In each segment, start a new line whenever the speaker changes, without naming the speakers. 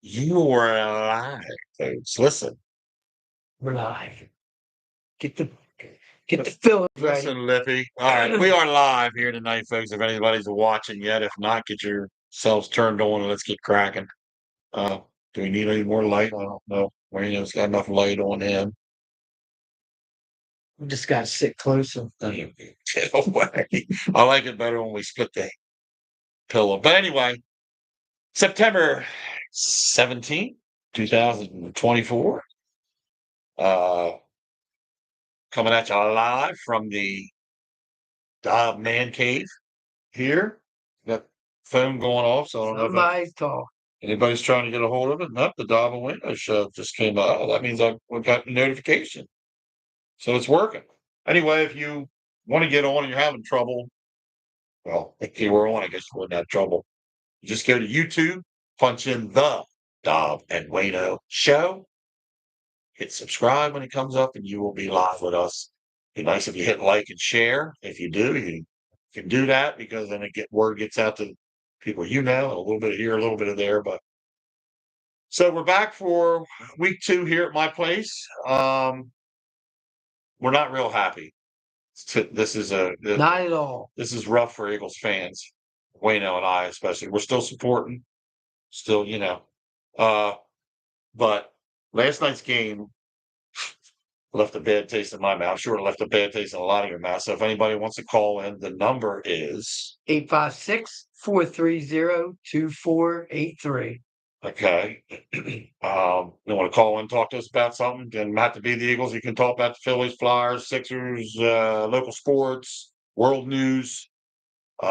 You are alive, folks. Listen,
We're live. Get the Phillies ready.
listen, Lippy. All right, we are live here tonight, folks. If anybody's watching yet, if not, get yourselves turned on and let's get cracking. Do we need any more light? I don't know. Wayno's got enough light on him.
We just got to sit closer.
Get away. I like it better when we split the pillow. But anyway, September 17th, 2024. Coming at you live from the Dob Man Cave here. Got phone going off, so I don't know if
Somebody talk.
anybody's trying to get a hold of it. Nope, the Dob And Wayno Show just came up. Oh, that means we got a notification. So it's working. Anyway, if you want to get on and you're having trouble, well, if you were on, I guess you wouldn't have trouble. You just go to YouTube, punch in the Dob And Wayno Show, hit subscribe when it comes up, and you will be live with us. Be nice if you hit like and share. If you do, you can do that because then word gets out to people you know, a little bit here, a little bit of there. But so we're back for week 2 here at my place. We're not real happy. This is
Not at all.
This is rough for Eagles fans, Wayno and I especially. We're still supporting, still, but last night's game left a bad taste in my mouth. I'm sure it left a bad taste in a lot of your mouth. So if anybody wants to call in, the number is
856-430-2483.
okay. You want to call in, talk to us about something? Doesn't have to be the Eagles. You can talk about the Phillies, Flyers, Sixers, local sports, world news,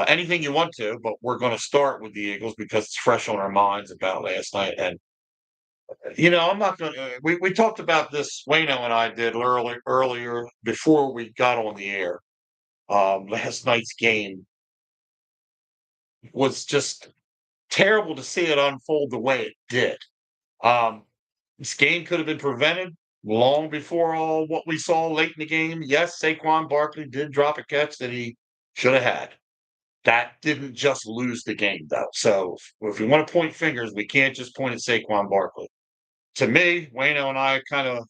anything you want to. But we're going to start with the Eagles because it's fresh on our minds about last night. And I'm not going to. We talked about this. Wayno and I did earlier before we got on the air. Last night's game was just terrible to see it unfold the way it did. This game could have been prevented long before all what we saw late in the game. Yes, Saquon Barkley did drop a catch that he should have had. That didn't just lose the game, though. So if we want to point fingers, we can't just point at Saquon Barkley. To me, Wayno and I kind of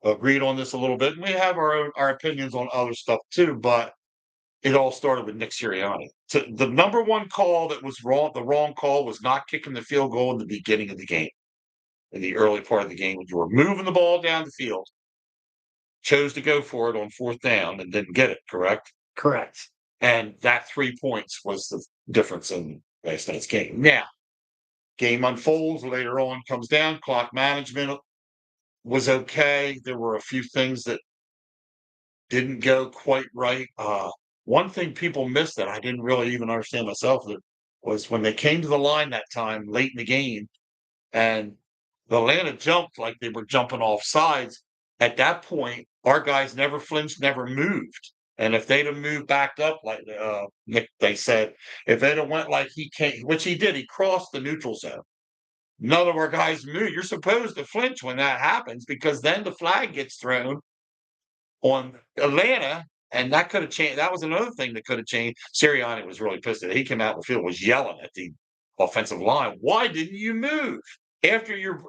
agreed on this a little bit, and we have our opinions on other stuff too. But it all started with Nick Sirianni. So the number one call that was wrong, the wrong call was not kicking the field goal in the beginning of the game, in the early part of the game when you were moving the ball down the field. Chose to go for it on 4th down and didn't get it. Correct.
Correct.
And that 3 points was the difference in last night's game. Now, game unfolds later on, comes down. Clock management was okay. There were a few things that didn't go quite right. One thing people missed that I didn't really even understand myself was when they came to the line that time late in the game, and the Atlanta jumped like they were jumping off sides. At that point, our guys never flinched, never moved. And if they'd have moved back up, like Nick, they said, if they'd have went like he came, which he did, he crossed the neutral zone. None of our guys moved. You're supposed to flinch when that happens because then the flag gets thrown on Atlanta, and that could have changed. That was another thing that could have changed. Sirianni was really pissed at it. He came out in the field, was yelling at the offensive line. Why didn't you move? After you're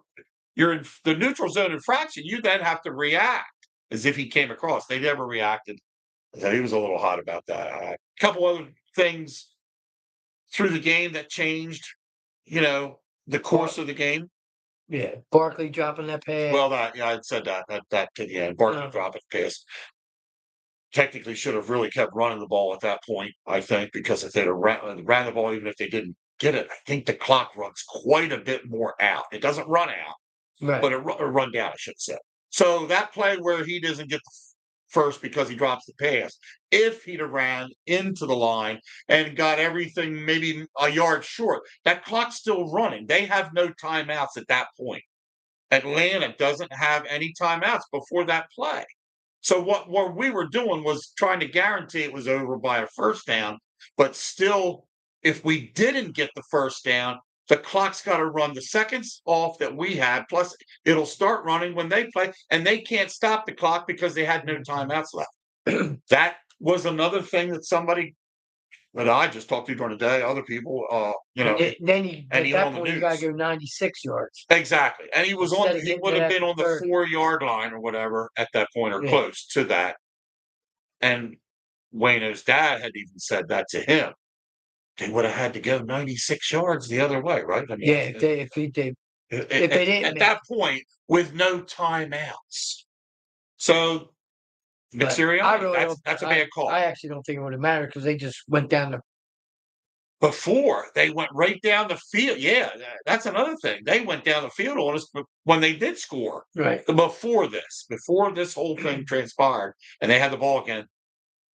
in the neutral zone infraction, you then have to react as if he came across. They never reacted. So he was a little hot about that. A couple other things through the game that changed, the course of the game.
Yeah, Barkley dropping that pass.
Well, I said that. Barkley dropping the pass. Technically should have really kept running the ball at that point, I think, because if they'd have ran the ball, even if they didn't get it, I think the clock runs quite a bit more out. It doesn't run out,
right,
but it run down, I should say. So that play where he doesn't get the first because he drops the pass, if he'd have ran into the line and got everything maybe a yard short, that clock's still running. They have no timeouts at that point. Atlanta doesn't have any timeouts before that play. So what we were doing was trying to guarantee it was over by a first down, but still, if we didn't get the first down, the clock's got to run the seconds off that we had, plus it'll start running when they play, and they can't stop the clock because they had no timeouts left. That was another thing that somebody But I just talked to during the day. Other people,
Then you
and
at
he
that
on the
point you gotta
news.
go 96 yards
Exactly, and he was on.
instead of
He
getting
would
it
have
at
been
the
on the
30.
4-yard line or whatever at that point, or
Yeah.
close to that. And Wayno's dad had even said that to him. They would have had to go 96 yards the other way, right? I mean,
Yeah, if they if they didn't
at
make
that point with no timeouts. So Nick
but I
Sirianni,
really don't
that's a bad call.
I actually don't think it would have mattered because they just went down the
Before they went right down the field. Yeah, that's another thing. They went down the field on us when they did score.
right.
Before this whole thing transpired, and they had the ball again.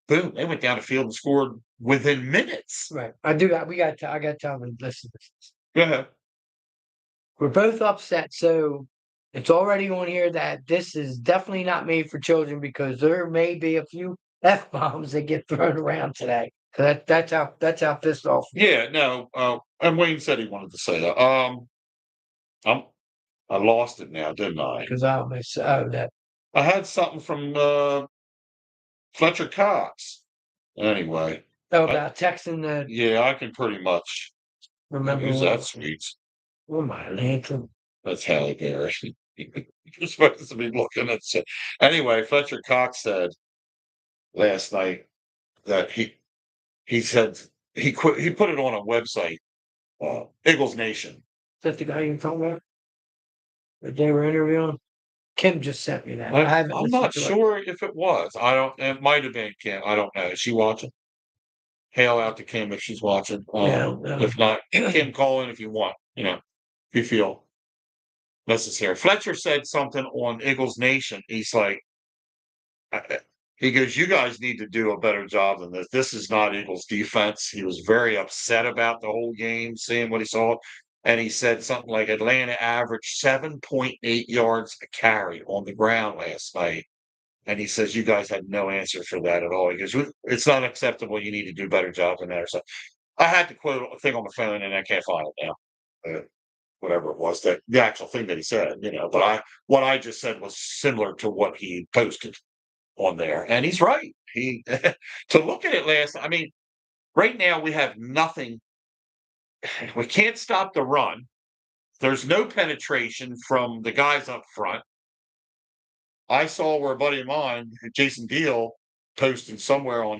Boom! They went down the field and scored within minutes.
Right. I do got I gotta tell them, listen,
Go ahead.
we're both upset, so it's already on here that this is definitely not made for children because there may be a few F bombs that get thrown around today. So that's how pissed off
Yeah, no. And Wayne said he wanted to say that. I'm I lost it now, didn't I?
because I almost that
I had something from Fletcher Cox. Anyway,
about texting the
yeah, I can pretty much
remember
use that sweet.
oh my lantern.
That's Halle Berry. You're supposed to be looking at shit. Anyway, Fletcher Cox said last night that he said he quit. He put it on a website, Eagles Nation.
Is that the guy you're talking about? That they were interviewing? Kim just sent me that. I haven't
I'm
listened
not
to it.
sure if it was. I don't. It might have been Kim. I don't know. Is she watching? Hail out to Kim if she's watching.
Yeah,
If not, Kim, call in if you want. If you feel necessary. Fletcher said something on Eagles Nation. He's like, he goes, "You guys need to do a better job than this. This is not Eagles defense." He was very upset about the whole game, seeing what he saw. And he said something like Atlanta averaged 7.8 yards a carry on the ground last night. And he says, you guys had no answer for that at all. He goes, it's not acceptable. You need to do a better job than that. Or something. I had to quote a thing on the phone and I can't find it now. Whatever it was, that the actual thing that he said, but what I just said was similar to what he posted on there. And he's right. He to look at it I mean, right now we have nothing. We can't stop the run. There's no penetration from the guys up front. I saw where a buddy of mine, Jason Deal, posted somewhere on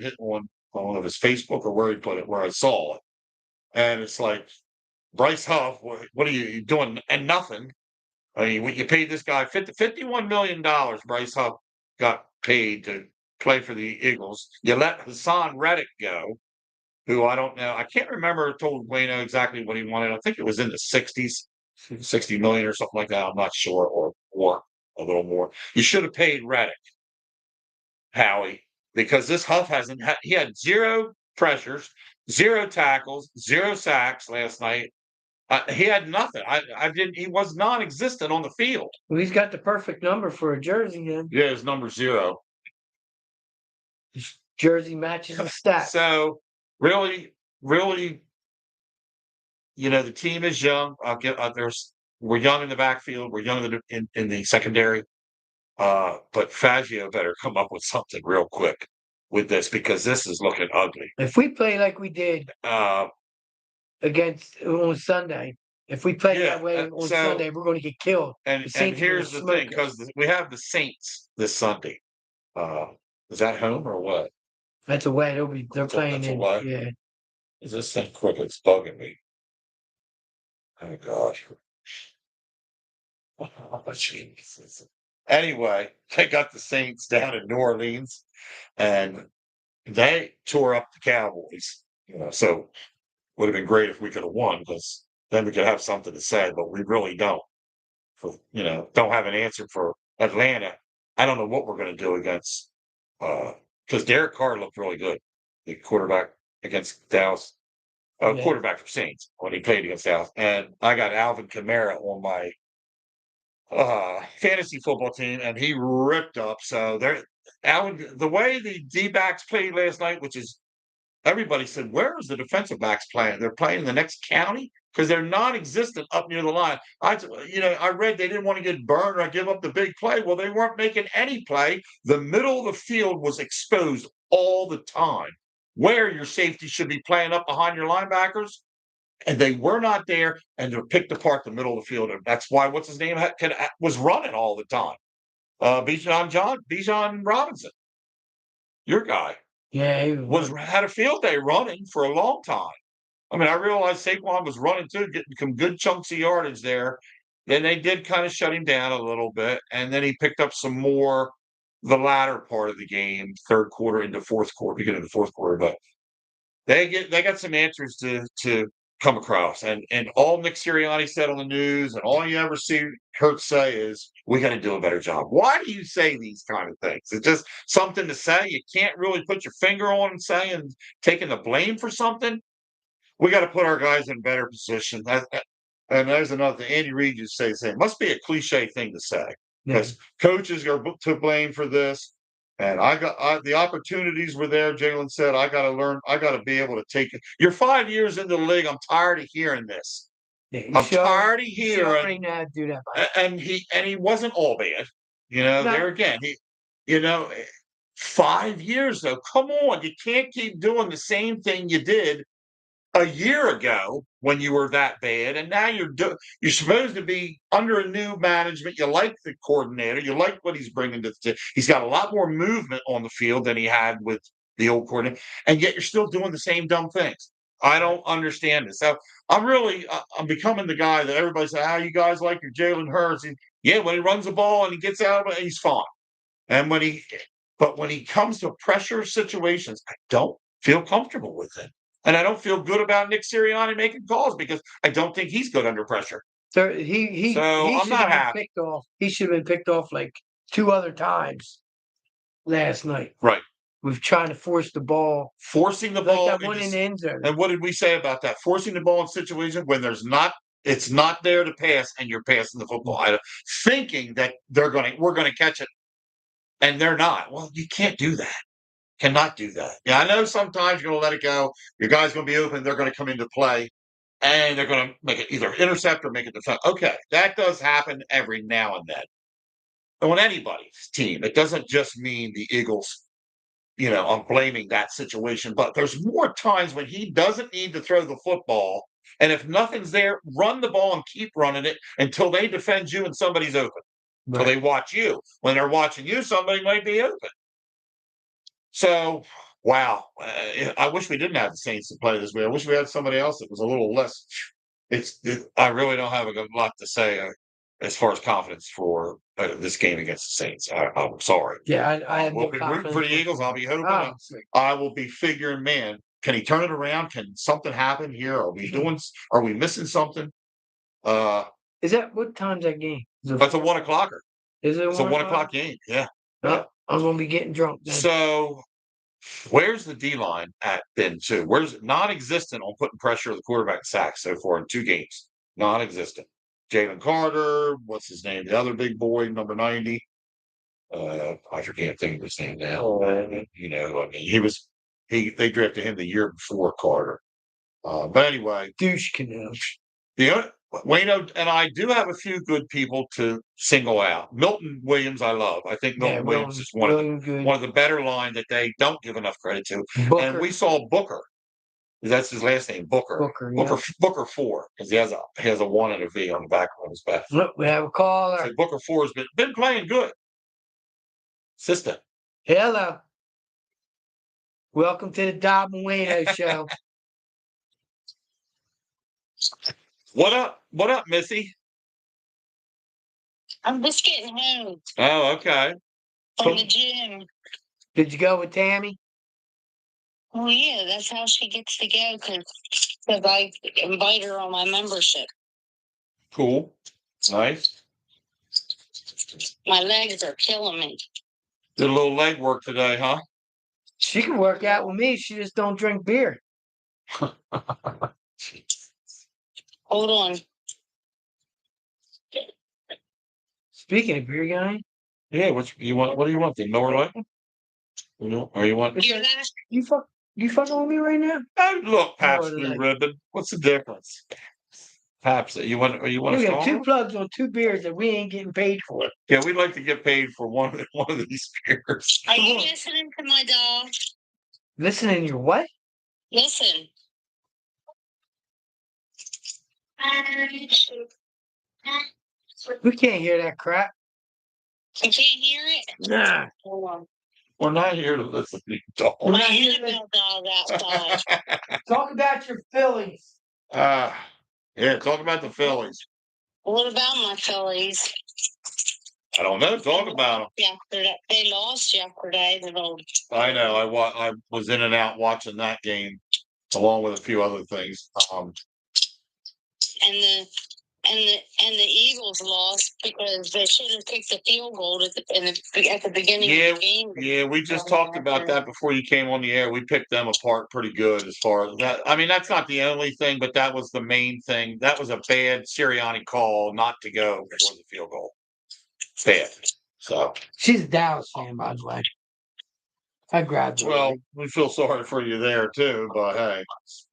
one of his Facebook or where he put it, where I saw it. And it's like, Bryce Huff, what are you doing? And nothing. I mean, when you paid this guy $51 million, Bryce Huff got paid to play for the Eagles. You let Hassan Reddick go, who I don't know. I can't remember. Told Wayno exactly what he wanted. I think it was in the 60s, 60 million or something like that. I'm not sure, or more, a little more. You should have paid Reddick, Howie, because this Huff he had zero pressures, zero tackles, zero sacks last night. He had nothing. He was non-existent on the field.
Well, he's got the perfect number for a jersey then.
Yeah, his number 0.
His jersey matches the stats.
So really, really, the team is young. We're young in the backfield. We're young in the secondary. But Fangio better come up with something real quick with this because this is looking ugly.
If we play like we did against on Sunday, if we play that way on Sunday, we're going to get killed.
And here's the thing, because we have the Saints this Sunday. Is that home or what?
That's away. They're playing in. Yeah.
Is this thing quick? It's bugging me. Oh gosh. Oh, Jesus. Anyway, they got the Saints down in New Orleans, and they tore up the Cowboys. So would have been great if we could have won, because then we could have something to say. But we really don't. Don't have an answer for Atlanta. I don't know what we're going to do against. Because Derek Carr looked really good, the quarterback against Dallas. Quarterback for Saints when he played against Dallas, and I got Alvin Kamara on my fantasy football team, and he ripped up. So the way the D-backs played last night, which is everybody said, where is the defensive backs playing? They're playing in the next county because they're non-existent up near the line. I read they didn't want to get burned or give up the big play. Well, they weren't making any play. The middle of the field was exposed all the time. where your safety should be playing up behind your linebackers, and they were not there, and they're picked apart the middle of the field. And that's why what's his name was running all the time. Bijan Robinson, your guy,
Yeah,
had a field day running for a long time. I mean, I realized Saquon was running too, getting some good chunks of yardage there. Then they did kind of shut him down a little bit, and then he picked up some more the latter part of the game, third quarter into fourth quarter, beginning of the fourth quarter. But they got some answers to come across, and all Nick Sirianni said on the news, and all you ever see Kurt say is, "We got to do a better job." Why do you say these kind of things? It's just something to say. You can't really put your finger on and saying taking the blame for something. We got to put our guys in better position. And there's another thing. Andy Reid used to say, it must be a cliche thing to say because coaches are to blame for this. And the opportunities were there. Jalen said, I got to learn. I got to be able to take it. You're 5 years into the league. I'm tired of hearing this. I'm tired of hearing.
Do that,
and he wasn't all bad. There again, 5 years though. Come on, you can't keep doing the same thing you did a year ago when you were that bad, and now you're supposed to be under a new management. You like the coordinator, you like what he's bringing to the team. He's got a lot more movement on the field than he had with the old coordinator, and yet you're still doing the same dumb things. I don't understand this. So I'm becoming the guy that everybody says, "How you guys like your Jalen Hurts?" Yeah, when he runs the ball and he gets out of it, he's fine. And when he comes to pressure situations, I don't feel comfortable with it. And I don't feel good about Nick Sirianni making calls because I don't think he's good under pressure.
So
I'm not happy.
He should have been picked off like 2 other times last night.
Right.
With trying to force the ball.
Forcing the ball.
That one in the end zone.
And what did we say about that? Forcing the ball in situations when it's not there to pass and you're passing the football. Thinking that we're going to catch it. And they're not. Well, you can't do that. Cannot do that. Yeah, I know sometimes you're going to let it go. Your guy's going to be open. They're going to come into play, and they're going to make it either intercept or make it defense. Okay, that does happen every now and then. On anybody's team, it doesn't just mean the Eagles. I'm blaming that situation, but there's more times when he doesn't need to throw the football, and if nothing's there, run the ball and keep running it until they defend you and somebody's open. Right. Until they watch you. When they're watching you, somebody might be open. So, wow. I wish we didn't have the Saints to play this way. I wish we had somebody else that was a little less. I really don't have a lot to say as far as confidence for this game against the Saints. I'm sorry.
Yeah, I
will be rooting for the Eagles. I'll be hoping. I will be figuring, man, can he turn it around? Can something happen here? Are we missing something?
Is that what time's that game?
That's a 1:00-er.
Is it?
It's a 1:00 game. Yeah.
Yeah. I'm going to be getting drunk then.
So, where's the D-line been too? Where's it non-existent on putting pressure on the quarterback sacks so far in 2 games? Non-existent. Jalen Carter, what's his name? The other big boy, number 90. I can't think of his name now. They drafted him the year before Carter. But anyway.
Douche canal.
Wayno and I do have a few good people to single out. Milton Williams, I love. I think Milton Williams is one of the better line that they don't give enough credit to. Booker. And we saw Booker. That's his last name, Booker. Booker 4, because he has a 1 and a V on the back of his back.
Look, we have a caller.
So Booker 4 has been playing good. Sister.
Hello. Welcome to the Dob And Wayno Show.
What up, Missy?
I'm just getting home.
Oh, okay.
From the gym.
Did you go with Tammy?
Oh, yeah, that's how she gets to go because I invite her on my membership.
Cool. Nice.
My legs are killing me.
Did a little leg work today, huh?
She can work out with me. She just don't drink beer.
Hold on.
Speaking of beer, guy.
Yeah, what do you want? The Norway? Or you want?
You fucking with me right now?
Oh, look, Pabst Blue Ribbon. What's the difference? Pabst. You want?
We got 2 plugs on 2 beers that we ain't getting paid for.
Yeah, we'd like to get paid for one of these beers.
Are you listening to my dog?
Listening, your what?
Listen.
We can't hear that crap.
You can't hear it?
Nah.
Hold on.
We're not here to listen to you talk.
We're
My
not here to
Annabelle dog outside.
talk about your Phillies.
Yeah, talk about the Phillies.
What about my Phillies?
I don't know. Talk about them.
Yesterday, they lost yesterday.
I know. I was in and out watching that game, along with a few other things.
And the Eagles lost because they should have kicked the field goal at the beginning of the game.
Yeah, we just talked about that before you came on the air. We picked them apart pretty good as far as that. I mean, that's not the only thing, but that was the main thing. That was a bad Sirianni call not to go before the field goal. Bad. So
she's a Dallas fan, by the way. I grabbed her.
Well, we feel sorry for you there too, but hey,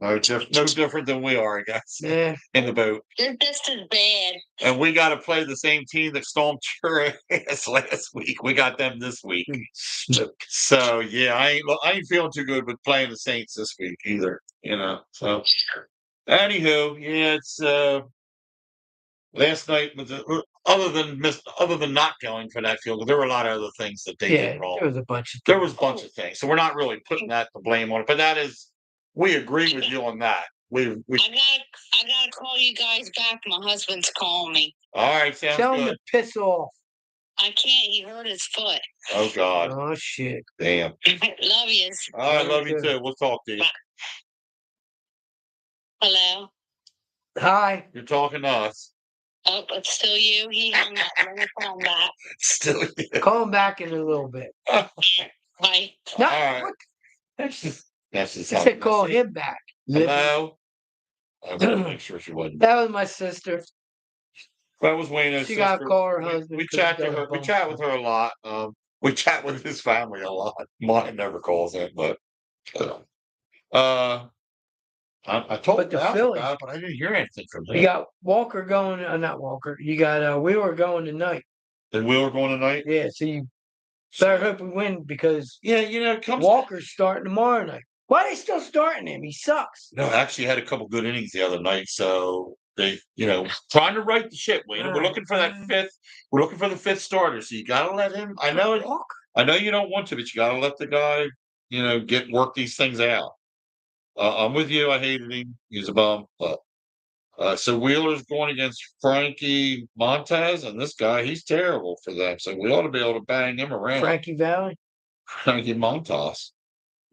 no different than we are, I guess.
Yeah.
In the boat.
They're just as bad.
And we got to play the same team that stomped your ass last week. We got them this week. So yeah, I ain't feeling too good with playing the Saints this week either. So anywho, yeah, it's last night was other than not going for that field goal, there were a lot of other things that they did wrong.
There was a bunch of
things. So we're not really putting that the blame on it, but that is we agree with you on that. We
I gotta call you guys back. My husband's calling me.
All right, sounds
Tell
good.
him to piss off.
I can't. He hurt his foot.
Oh God.
Oh shit.
Damn.
Love you.
All right, love you too. We'll talk to you.
Hello.
Hi.
You're talking to us.
Oh, it's still you. He hung up. Let me call him back.
Still you.
Call him back in a little bit.
Bye.
No,
All right.
what? That's
just
I
how
said
it
call
is.
him back.
Hello. I want to make sure she wasn't.
That was my sister.
That was Wayno's
She
sister.
got to call her husband.
We chat to her. We chat with her a lot. We chat with his family a lot. Mine never calls in, but I told
But the
Val
Phillies-
about it, but I didn't hear anything from him.
You got Walker going. Not Walker. You got Wheeler going tonight.
And Wheeler going tonight.
Yeah. So you better hope we win because
Yeah, it comes.
Walker's starting tomorrow night. Why are they still starting him? He sucks.
No, actually had a couple good innings the other night, so they, trying to right the ship. We're looking for that fifth. We're looking for the fifth starter, so you got to let him. I know you don't want to, but you got to let the guy, work these things out. I'm with you. I hated him. He's a bum, but so Wheeler's going against Frankie Montez, and this guy, he's terrible for them. So we ought to be able to bang him around.
Frankie Valley.
Frankie Montas.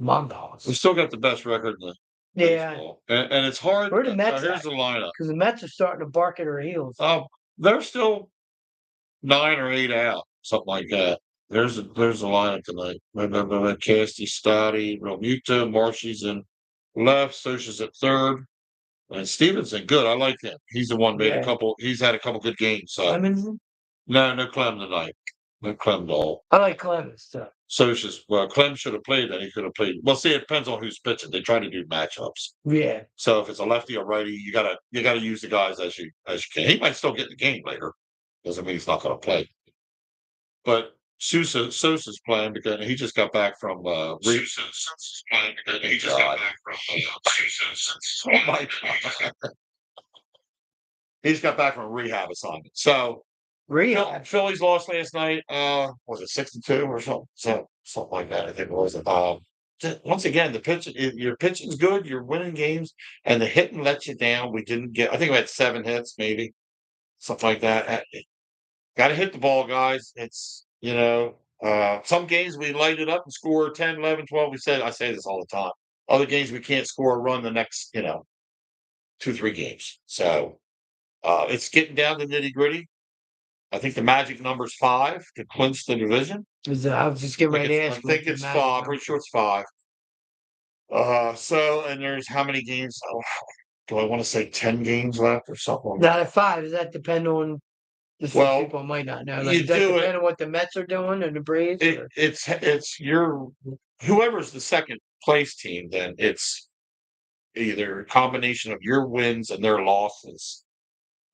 Montas.
We still got the best record in the baseball. And it's hard.
Where the Mets
here's the lineup.
Because the Mets are starting to bark at our heels.
They're still 9 or 8 out, something like that. There's the lineup tonight. Casty, Stotty, Realmuto, Marshy's in left, Socha's at third, and Stevenson. Good, I like him. He's the one made a couple. He's had a couple good games. So
Clemens?
no Clem tonight. No Clem at all.
I like Clemens too.
Socha's Clem should have played, and he could have played. Well, see, it depends on who's pitching. They try to do matchups.
Yeah.
So if it's a lefty or righty, you gotta use the guys as you can. He might still get in the game later. Doesn't mean he's not going to play. But Sosa's playing because he just got back from Sosa's playing because he just got back from oh my God. He just got back from a rehab assignment. So Phillies lost last night. Was it 6-2 or something? Something like that, I think it was. Once again, your pitching's good, you're winning games, and the hitting lets you down. I think we had 7 hits, maybe. Something like that. Got to hit the ball, guys. It's, some games we light it up and score 10, 11, 12. I say this all the time. Other games we can't score a run the next, 2, 3 games. So it's getting down to nitty gritty. I think the magic number's 5 to clinch the division.
I was just getting ready to ask.
I think it's 5. Pretty sure it's 5. And there's how many games? Do I want to say 10 games left or something?
Not at 5. Does that depend on? Some people might not know. Does that depend on what the Mets are doing and the Braves?
It's your whoever's the second place team. Then it's either a combination of your wins and their losses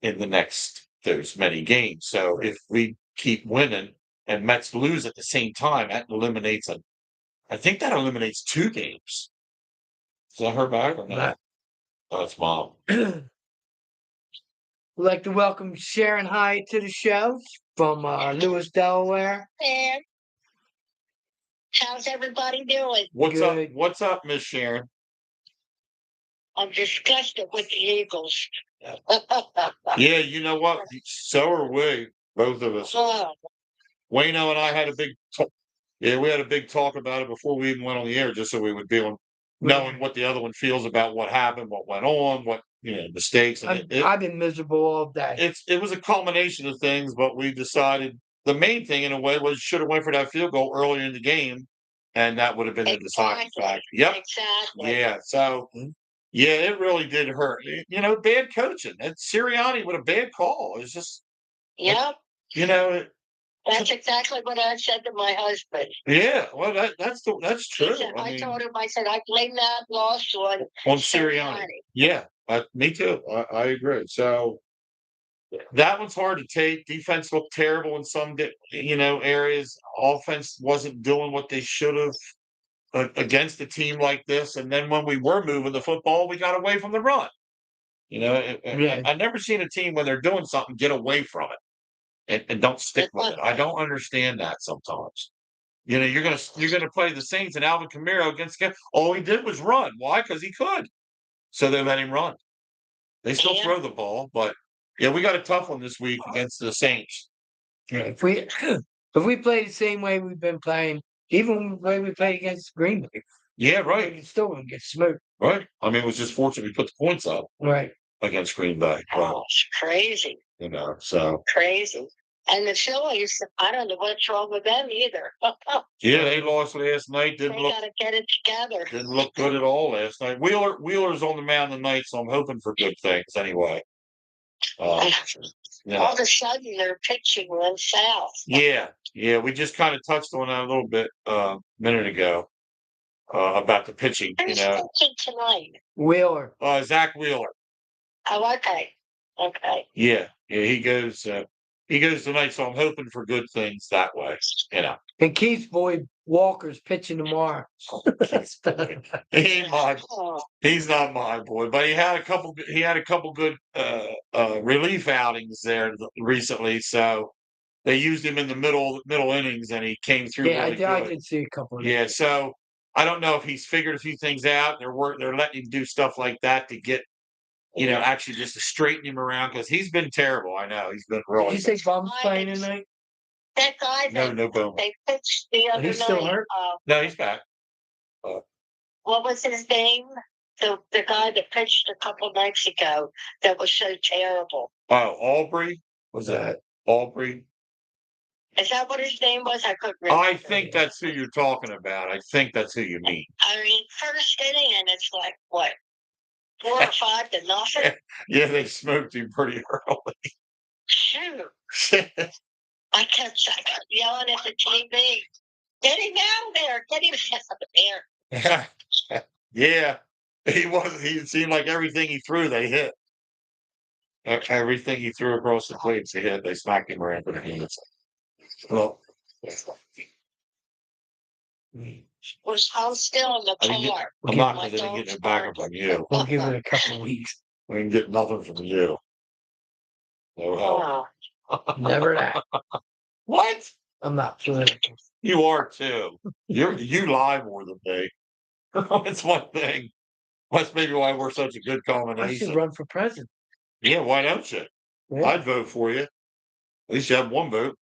in the next those many games. So if we keep winning and Mets lose at the same time, that eliminates I think that eliminates 2 games. Is that her back or not? Oh, it's Mom.
We'd like to welcome Sharon Hyatt to the show from Lewis, Delaware.
And how's everybody doing?
What's up?
Good.
What's up, Miss Sharon?
I'm disgusted with the Eagles.
Yeah, you know what? So are we, both of us.
Oh,
Wayno and I had a big talk. Yeah, we had a big talk about it before we even went on the air, just so we would be on knowing what the other one feels about what happened, what went on, what mistakes. And
I've been miserable all day.
it was a culmination of things, but we decided the main thing in a way was should have went for that field goal earlier in the game, and that would have been the deciding factor. Yep.
exactly.
Yeah. So yeah, it really did hurt. Bad coaching. And Sirianni with a bad call. It's just
Yep. That's exactly what I said to my husband.
Yeah, well, that's true.
Said, I told him, I said, I blame that loss on
Sirianni. Yeah, me too. I agree. So that one's hard to take. Defense looked terrible in some, areas. Offense wasn't doing what they should have against a team like this. And then when we were moving the football, we got away from the run. I've never seen a team when they're doing something get away from it. And don't stick with it. I don't understand that sometimes. You're gonna play the Saints and Alvin Kamara against. All he did was run. Why? Because he could. So they let him run. They still throw the ball, but yeah, we got a tough one this week against the Saints.
If we play the same way we've been playing, even the way we played against Green Bay,
yeah, right,
it's still gonna get smoked.
Right. I mean, it was just fortunate we put the points up.
Right.
Against Green Bay.
Oh, it's crazy.
So
crazy. And the Phillies, I don't know what's wrong with them either.
Yeah, they lost last night.
They gotta get it together.
Didn't look good at all last night. Wheeler's on the mound tonight, so I'm hoping for good things anyway.
All of a sudden, their pitching went south.
Yeah. We just kind of touched on that a little bit a minute ago about the pitching.
Who's pitching tonight?
Wheeler.
Zach Wheeler. Oh, okay.
Yeah, he goes. He goes tonight, so I'm hoping for good things that way.
And Keith's boy Walker's pitching tomorrow.
He ain't mine. He's not my boy, but he had a couple. He had a couple good relief outings there recently, so they used him in the middle innings, and he came through.
Yeah,
really
I
good.
did see a couple.
Yeah, so I don't know if he's figured a few things out. They're letting him do stuff like that to get. Actually just to straighten him around because he's been terrible. I know he's been really.
Did you say Bum's playing tonight?
That guy
No Bum.
They pitched the other
He's
night.
still hurt?
No, he's back.
What was his name? The guy that pitched a couple nights ago that was so terrible.
Oh, Aubrey? Was that Aubrey?
Is that what his name was? I couldn't remember.
I think that's who you're talking about. I think that's who you mean.
I mean, first inning, and it's like, what, 4 or 5 to nothing?
Yeah, they smoked him pretty early.
Shoot. I kept yelling at the TV. Get him out there. Get him out there.
Yeah. He seemed like everything he threw, they hit. Everything he threw across the plates, they hit. They smacked him around with the hands. Well,
Was I'm still in the car.
I'm not going to get it back from you.
We'll give it a couple of weeks.
We can get nothing from you. No help.
Never that.
What?
I'm not political.
You are too. You lie more than me. It's one thing. That's maybe why we're such a good
I
combination.
should run for president.
Yeah, why don't you?
Yeah.
I'd vote for you. At least you have one vote.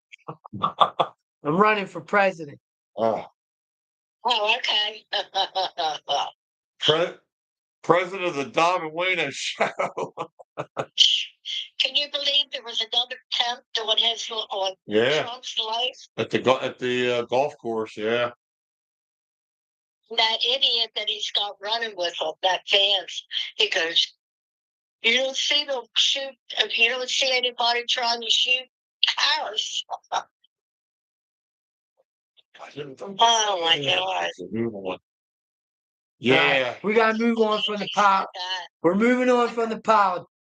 I'm running for president.
Oh, okay.
President of the Dob And Wayno Show.
Can you believe there was another temp doing his on Trump's life?
At the golf course, yeah.
That idiot that he's got running with him, that Vance, he goes, you don't see them shoot, you don't see anybody trying to shoot Harris. Oh my God.
Yeah.
We got to move on from the We're moving on from the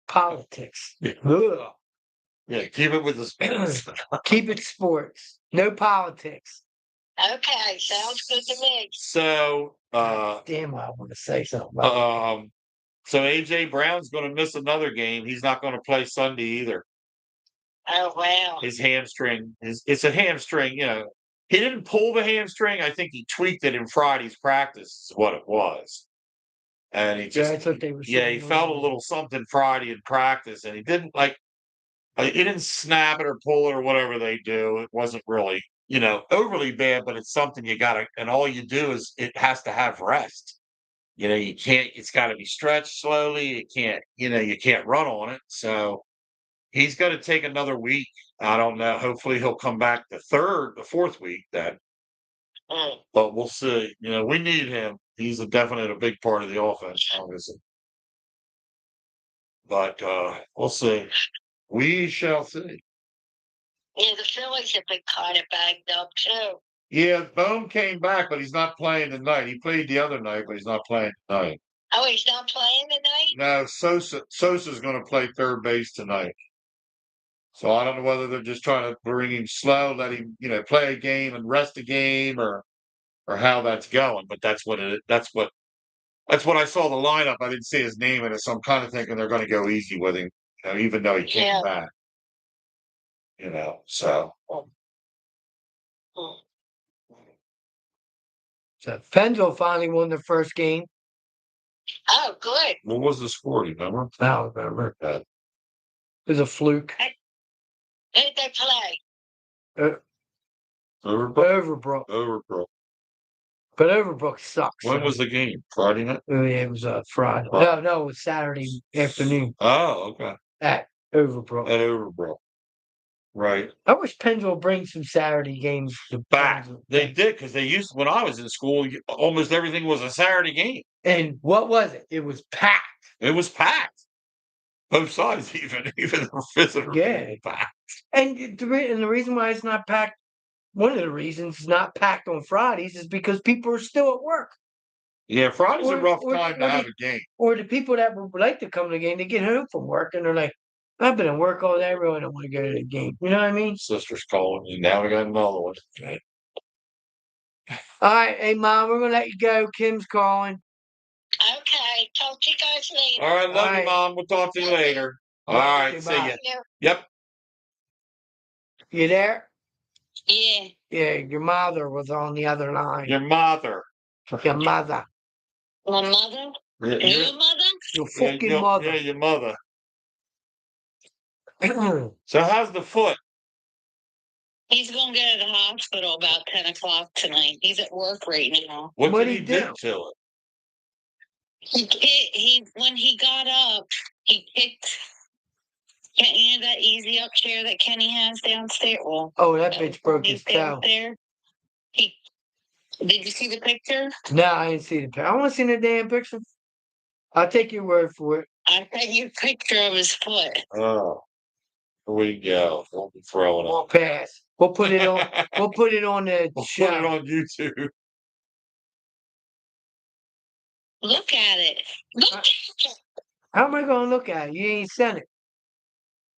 politics.
Yeah.
Ugh.
Yeah, keep it with the sports.
Keep it sports. No politics.
Okay, sounds good to me.
So,
Damn, I want to say something about
so AJ Brown's going to miss another game. He's not going to play Sunday either.
Oh, wow.
His hamstring it's a hamstring. He didn't pull the hamstring. I think he tweaked it in Friday's practice. Is what it was. And he
Yeah, I
just
thought they were
he
saying
felt a
earlier.
little something Friday in practice, and he didn't he didn't snap it or pull it or whatever they do. It wasn't really overly bad, but it's something you gotta, and all you do is it has to have rest. You can't, it's got to be stretched slowly. You can't run on it. So he's got to take another week. I don't know. Hopefully he'll come back the fourth week then.
Mm.
But we'll see. We need him. He's a big part of the offense, obviously. But we'll see. We shall see.
Yeah, the Phillies have been kind of banged up too.
Yeah, Bohm came back, but he's not playing tonight. He played the other night, but he's not playing tonight.
Oh, he's not playing tonight?
No, Sosa's going to play third base tonight. So I don't know whether they're just trying to bring him slow, let him, play a game and rest a game, or how that's going. But that's what I saw the lineup. I didn't see his name in it, so I'm kind of thinking they're going to go easy with him, even though he came back. So.
Mm.
So Pennsville finally won their first game.
Oh, good.
What was the score? Do you remember?
I don't remember. It was a fluke.
Who did they play?
Overbrook.
Overbrook. But Overbrook sucks.
When was the game? Friday night?
Oh, yeah, it was Friday.
Friday.
No, it was Saturday afternoon
Oh, okay.
at Overbrook.
At Overbrook. Right.
I wish Pennsville brings some Saturday games
back. They did, because they used, when I was in school, almost everything was a Saturday game.
And what was it? It was packed.
It was packed. Both sides, even the visitors,
Yeah.
packed.
And the reason why it's not packed, one of the reasons it's not packed on Fridays is because people are still at work.
Yeah, Friday's a rough time to have
the,
a game.
Or the people that would like to come to the game, they get home from work and they're like, I've been at work all day, I really don't want to go to the game. You know what I mean?
Sister's calling me. Now we got another one. Okay.
All right, hey Mom, we're gonna let you go. Kim's calling.
Okay, talk to you guys later.
All right, love
All
you,
right.
Mom. We'll talk to you later. All
Okay,
right, see
bye.
ya. Yep.
You there?
Yeah.
Yeah, your mother was on the other line.
Your mother.
Your mother.
My mother?
Yeah,
Your mother?
Your fucking mother.
Yeah, your mother. So how's the foot?
He's going to go to the hospital about 10 o'clock tonight. He's at work right now.
What
What'd
did
he
he
do?
do to it?
He when he got up, he kicked. You know that easy up chair that Kenny has downstairs? Well,
Oh, that bitch broke his toe.
downstairs. Did you see the picture?
No, I didn't see the picture. I want to see the damn picture. I'll take your word for it.
I sent you a picture of his foot.
Oh, here we go. Don't be throwing
We'll
up.
pass. We'll put it on. We'll put it on the
We'll
show.
put it on YouTube.
Look at it. Look at it.
How am I gonna look at it? You ain't sent it.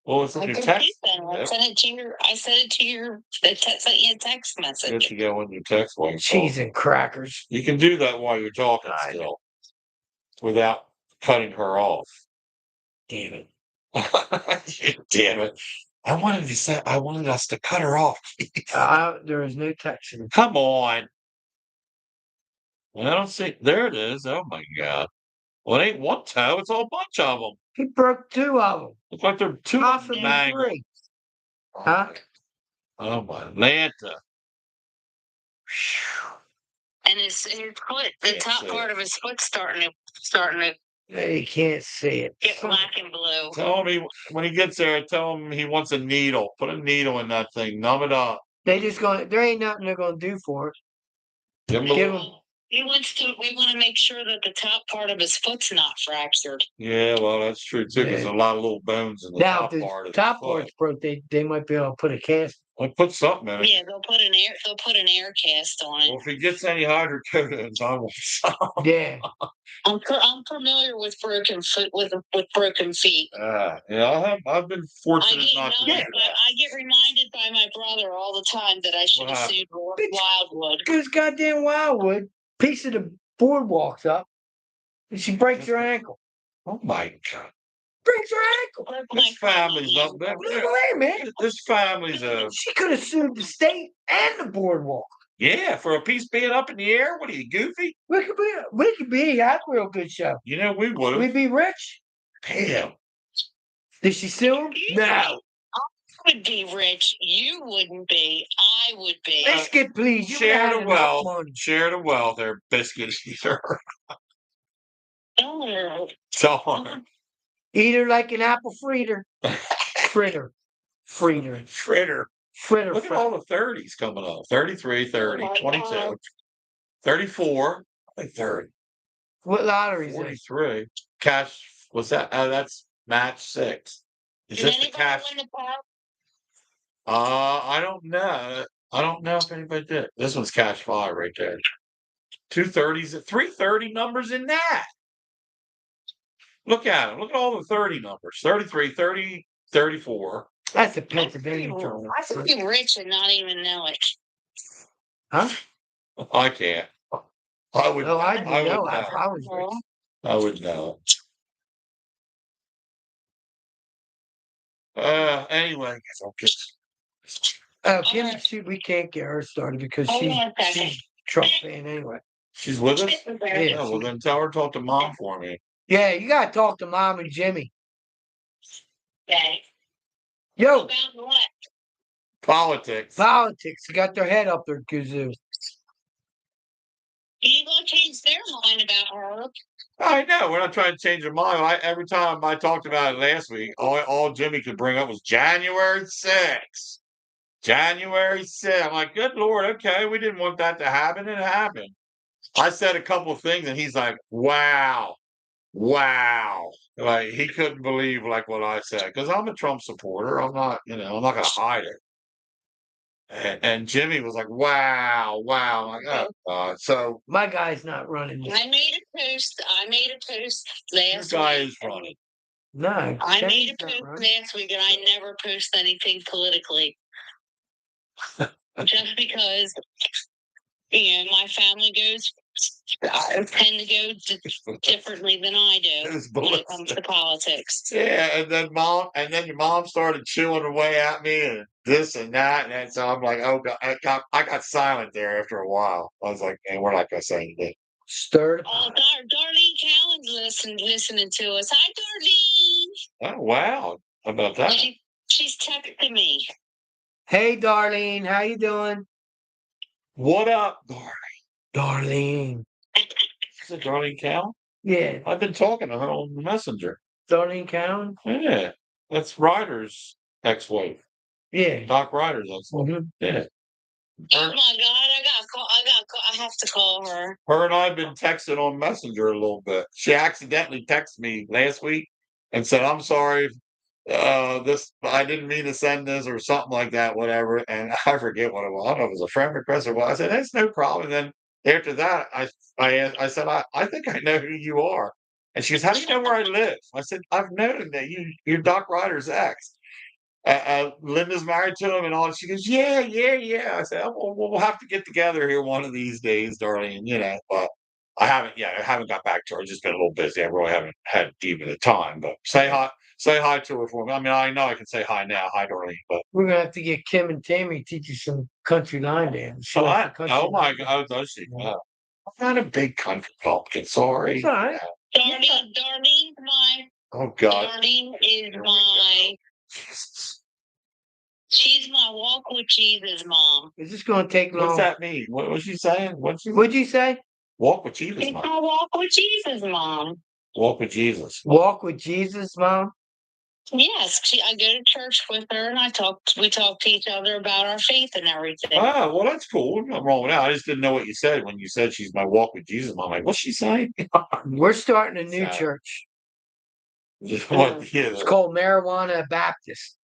Well, it's in
I
your
can
text.
keep them. I sent it to your. I sent it to your. Sent you a text
You have
message.
to go in your text while you're
Cheese
talking.
and crackers.
You can do that while you're talking still, without cutting her off.
Damn it.
Damn it. I wanted us to cut her off.
There is no text.
Come on. I don't see. There it is. Oh my God. Well, it ain't one toe. It's a whole bunch of them.
He broke two of them.
Looks like they're two
Possibly
mangled.
three. Huh?
Oh my Atlanta.
And his foot, the top part of his foot, starting to
You can't see it.
get black and blue.
Tell him when he gets there, tell him he wants a needle. Put a needle in that thing. Numb it up.
There ain't nothing they're gonna do for it.
Give him
Give
a,
him.
We want to make sure that the top part of his foot's not fractured.
yeah, well, that's true too, because
Yeah.
there's a lot of little bones in the
Now,
top
if
part
the
of
top
the foot.
part's broke, they might be able to put a cast.
Like, put something in it.
Yeah, they'll put an air cast on it.
Well, if he gets any hydrocodone, I want some.
Yeah.
I'm familiar with broken foot with broken feet.
Yeah, I've been fortunate not to do that.
I get reminded by by my brother all the time that I should
What
have sued Wildwood.
Because goddamn Wildwood, piece of the boardwalk's up, and she breaks her ankle.
Oh my God.
Breaks her ankle.
This family's up there.
Wait, man.
This family's
She could have sued the state and the boardwalk.
yeah, for a piece being up in the air. What are you, goofy?
We could be a real good show.
You know we would
We'd
have.
be rich.
Damn.
Did she sue him? No.
I would be rich. You wouldn't be. I would be.
Biscuit, please. You
Share
had
the
enough
wealth.
money.
Share the wealth. There, biscuits either.
Oh.
Darn.
Eat her like an apple fritter. Fritter. Fritter.
Fritter.
Fritter.
Look at all the 30s coming up. 33, 30,
Oh my
22,
God.
34, I think 30,
What lottery is it?
43. Cash, what's that? Oh, that's match 6. Is
Did
this the
anybody
cash?
win the power?
I don't know. I don't know if anybody did. This one's cash 5 right there. 230s, 330 numbers in that. Look at them. Look at all the 30 numbers. 33, 30, 34.
That's a Pennsylvania tournament.
I could be rich and not even know it.
Huh?
I can't. I would.
Oh, I
I would
know.
know.
I was rich.
I would know. Anyway, I'll get.
Kim,
Alright.
we can't get her started because
Hold on a second.
she's Trump fan anyway.
She's with us.
Yeah.
Oh, well, then tell her to talk to mom for me.
Yeah, you gotta talk to Mom and Jimmy.
Okay.
Yo,
About what?
Politics.
politics got their head up their kazoo.
You ain't gonna change their mind about her.
I know. We're not trying to change her mind. Every time I talked about it last week, all Jimmy could bring up was January 6th. January 6th. I'm like, good Lord, okay, we didn't want that to happen. It happened. I said a couple of things, and he's like, wow. Like, he couldn't believe, like, what I said. Because I'm a Trump supporter. I'm not, I'm not going to hide it. And Jimmy was like, wow. I'm like, oh, God. So,
My guy's not running this.
I made a post
this
last
guy
week.
is running.
No,
I made
Kenny's
a
not
post
running.
last week, and I never post anything politically. Just because, my family tend to go differently than I do
It's
when it comes
ballistic.
to politics.
Yeah, and then your mom started chewing away at me and this and that, and then, so I'm like, oh God, I got silent there after a while. I was like, man, we're not gonna say anything.
Stir the
Oh,
pot.
Darlene Cowan's listening to us. Hi, Darlene.
Oh wow, how about that?
She's texting me.
Hey, Darlene, how you doing?
What up,
Darlene.
Is it Darlene Cowan?
Yeah,
I've been talking to her on the messenger.
Darlene Cowan.
Yeah, that's Ryder's ex-wife,
Yeah.
Doc Ryder's ex-wife.
Mhm.
Yeah,
Oh my God, I have to call her.
her and I've been texting on Messenger a little bit. She accidentally texted me last week and said, "I'm sorry, this I didn't mean to send this or something like that, whatever." And I forget what it was. I don't know if it was a friend request or what. I said, "That's no problem." And then after that, I said, I think I know who you are. And she goes, "How do you know where I live?" I said, "I've known that you're Doc Ryder's ex. Linda's married to him and all." She goes, "Yeah." I said, "Oh, well, we'll have to get together here one of these days, darling." But I haven't yet. I haven't got back to her. I've just been a little busy. I really haven't had even the time. But say hi to her for me. I mean, I know I can say hi now. Hi, Darlene. But
We're gonna have to get Kim and Tammy to teach you some country line dance. She wants the country
oh my
line dance.
God, does she?
Yeah.
I'm not a big country pumpkin. Sorry.
It's all right.
Oh God.
Darlene is my. She's my walk with Jesus mom.
Is this gonna take long?
What's that mean? What was she saying?
What'd you say?
Walk with Jesus,
She's
mom.
my walk with Jesus mom.
Walk with Jesus.
Walk with Jesus, Mom?
Yes, I go to church with her, and we talk to each other about our faith and everything.
Ah, well, that's cool. Nothing wrong with that. I just didn't know what you said when you said she's my walk with Jesus mom. I'm like, what's she saying?
We're starting a new
Sad.
church.
What? Yeah,
It's called Marijuana Baptist.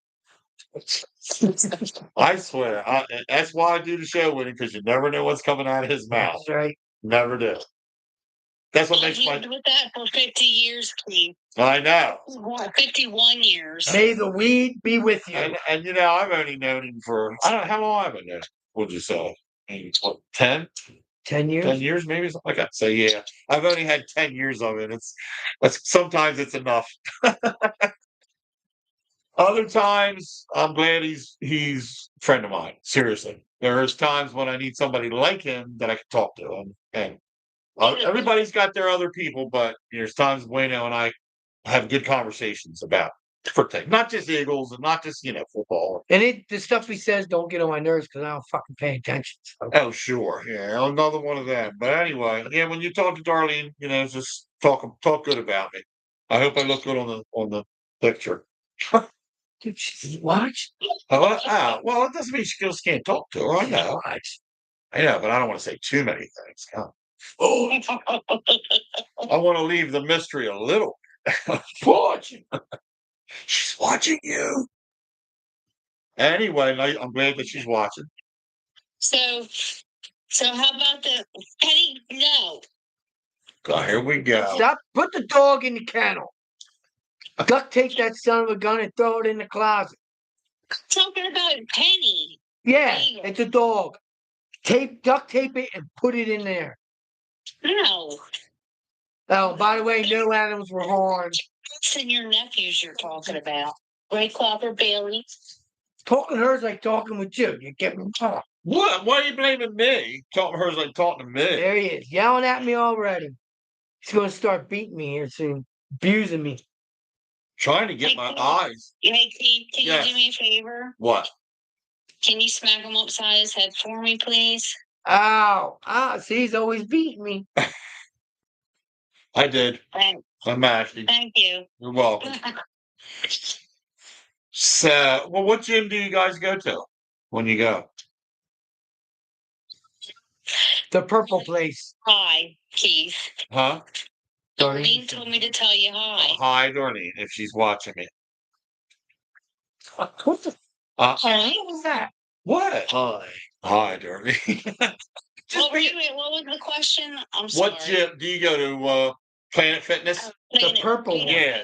I swear. That's why I do the show with him, because you never know what's coming out of his mouth.
That's right.
Never do. That's what
I've
makes my.
lived with that for 50 years, Keith.
I know.
51 years.
May the weed be with you.
And you know, I've only known him for I don't know how long I've been known. Would you say? Maybe what, 10?
10 years?
10 years, maybe something like that. So yeah, I've only had 10 years of it. It's sometimes it's enough. Other times, I'm glad he's a friend of mine. Seriously, there's times when I need somebody like him that I can talk to, and everybody's got their other people, but there's times Wayno and I have good conversations about different things, not just Eagles and not just football.
And the stuff he says don't get on my nerves because I don't fucking pay attention. So.
Oh, sure, yeah, another one of them. But anyway, yeah, when you talk to Darlene, just talk good about me. I hope I look good on the picture.
Dude, she's watch.
Well, it doesn't mean she just can't talk to her. I know. I know, but I don't want to say too many things. Oh, I want to leave the mystery a little. Watching. She's watching you. Anyway, I'm glad that she's watching.
So how about the Penny? No.
Oh, here we go.
Stop. Put the dog in the kennel. Duct tape that son of a gun and throw it in the closet.
I'm talking about Penny.
Yeah, it's a dog. Duct tape it and put it in there.
No.
Oh, by the way, no animals were harmed.
It's in your nephews you're talking about. Ray Clopper, Bailey.
Talking to her is like talking with you. You get me?
What? Why are you blaming me? Talking to her is like talking to me.
There he is, yelling at me already. He's going to start beating me here soon, abusing me.
Trying to get my eyes.
Hey, Keith, can you do me a favor?
What?
Can you smack him upside his head for me, please?
Ow. See, he's always beating me.
I did.
Thanks.
I'm asking.
Thank you.
You're welcome. So, well, what gym do you guys go to when you go?
The purple place.
Hi, Keith.
Huh?
Darlene told me to tell you hi.
Hi, Darlene, if she's watching me.
What the?
What
was that?
What? Hi, Darlene.
What was the question? I'm sorry.
What gym do you go to? Planet Fitness?
The purple one.
Yeah.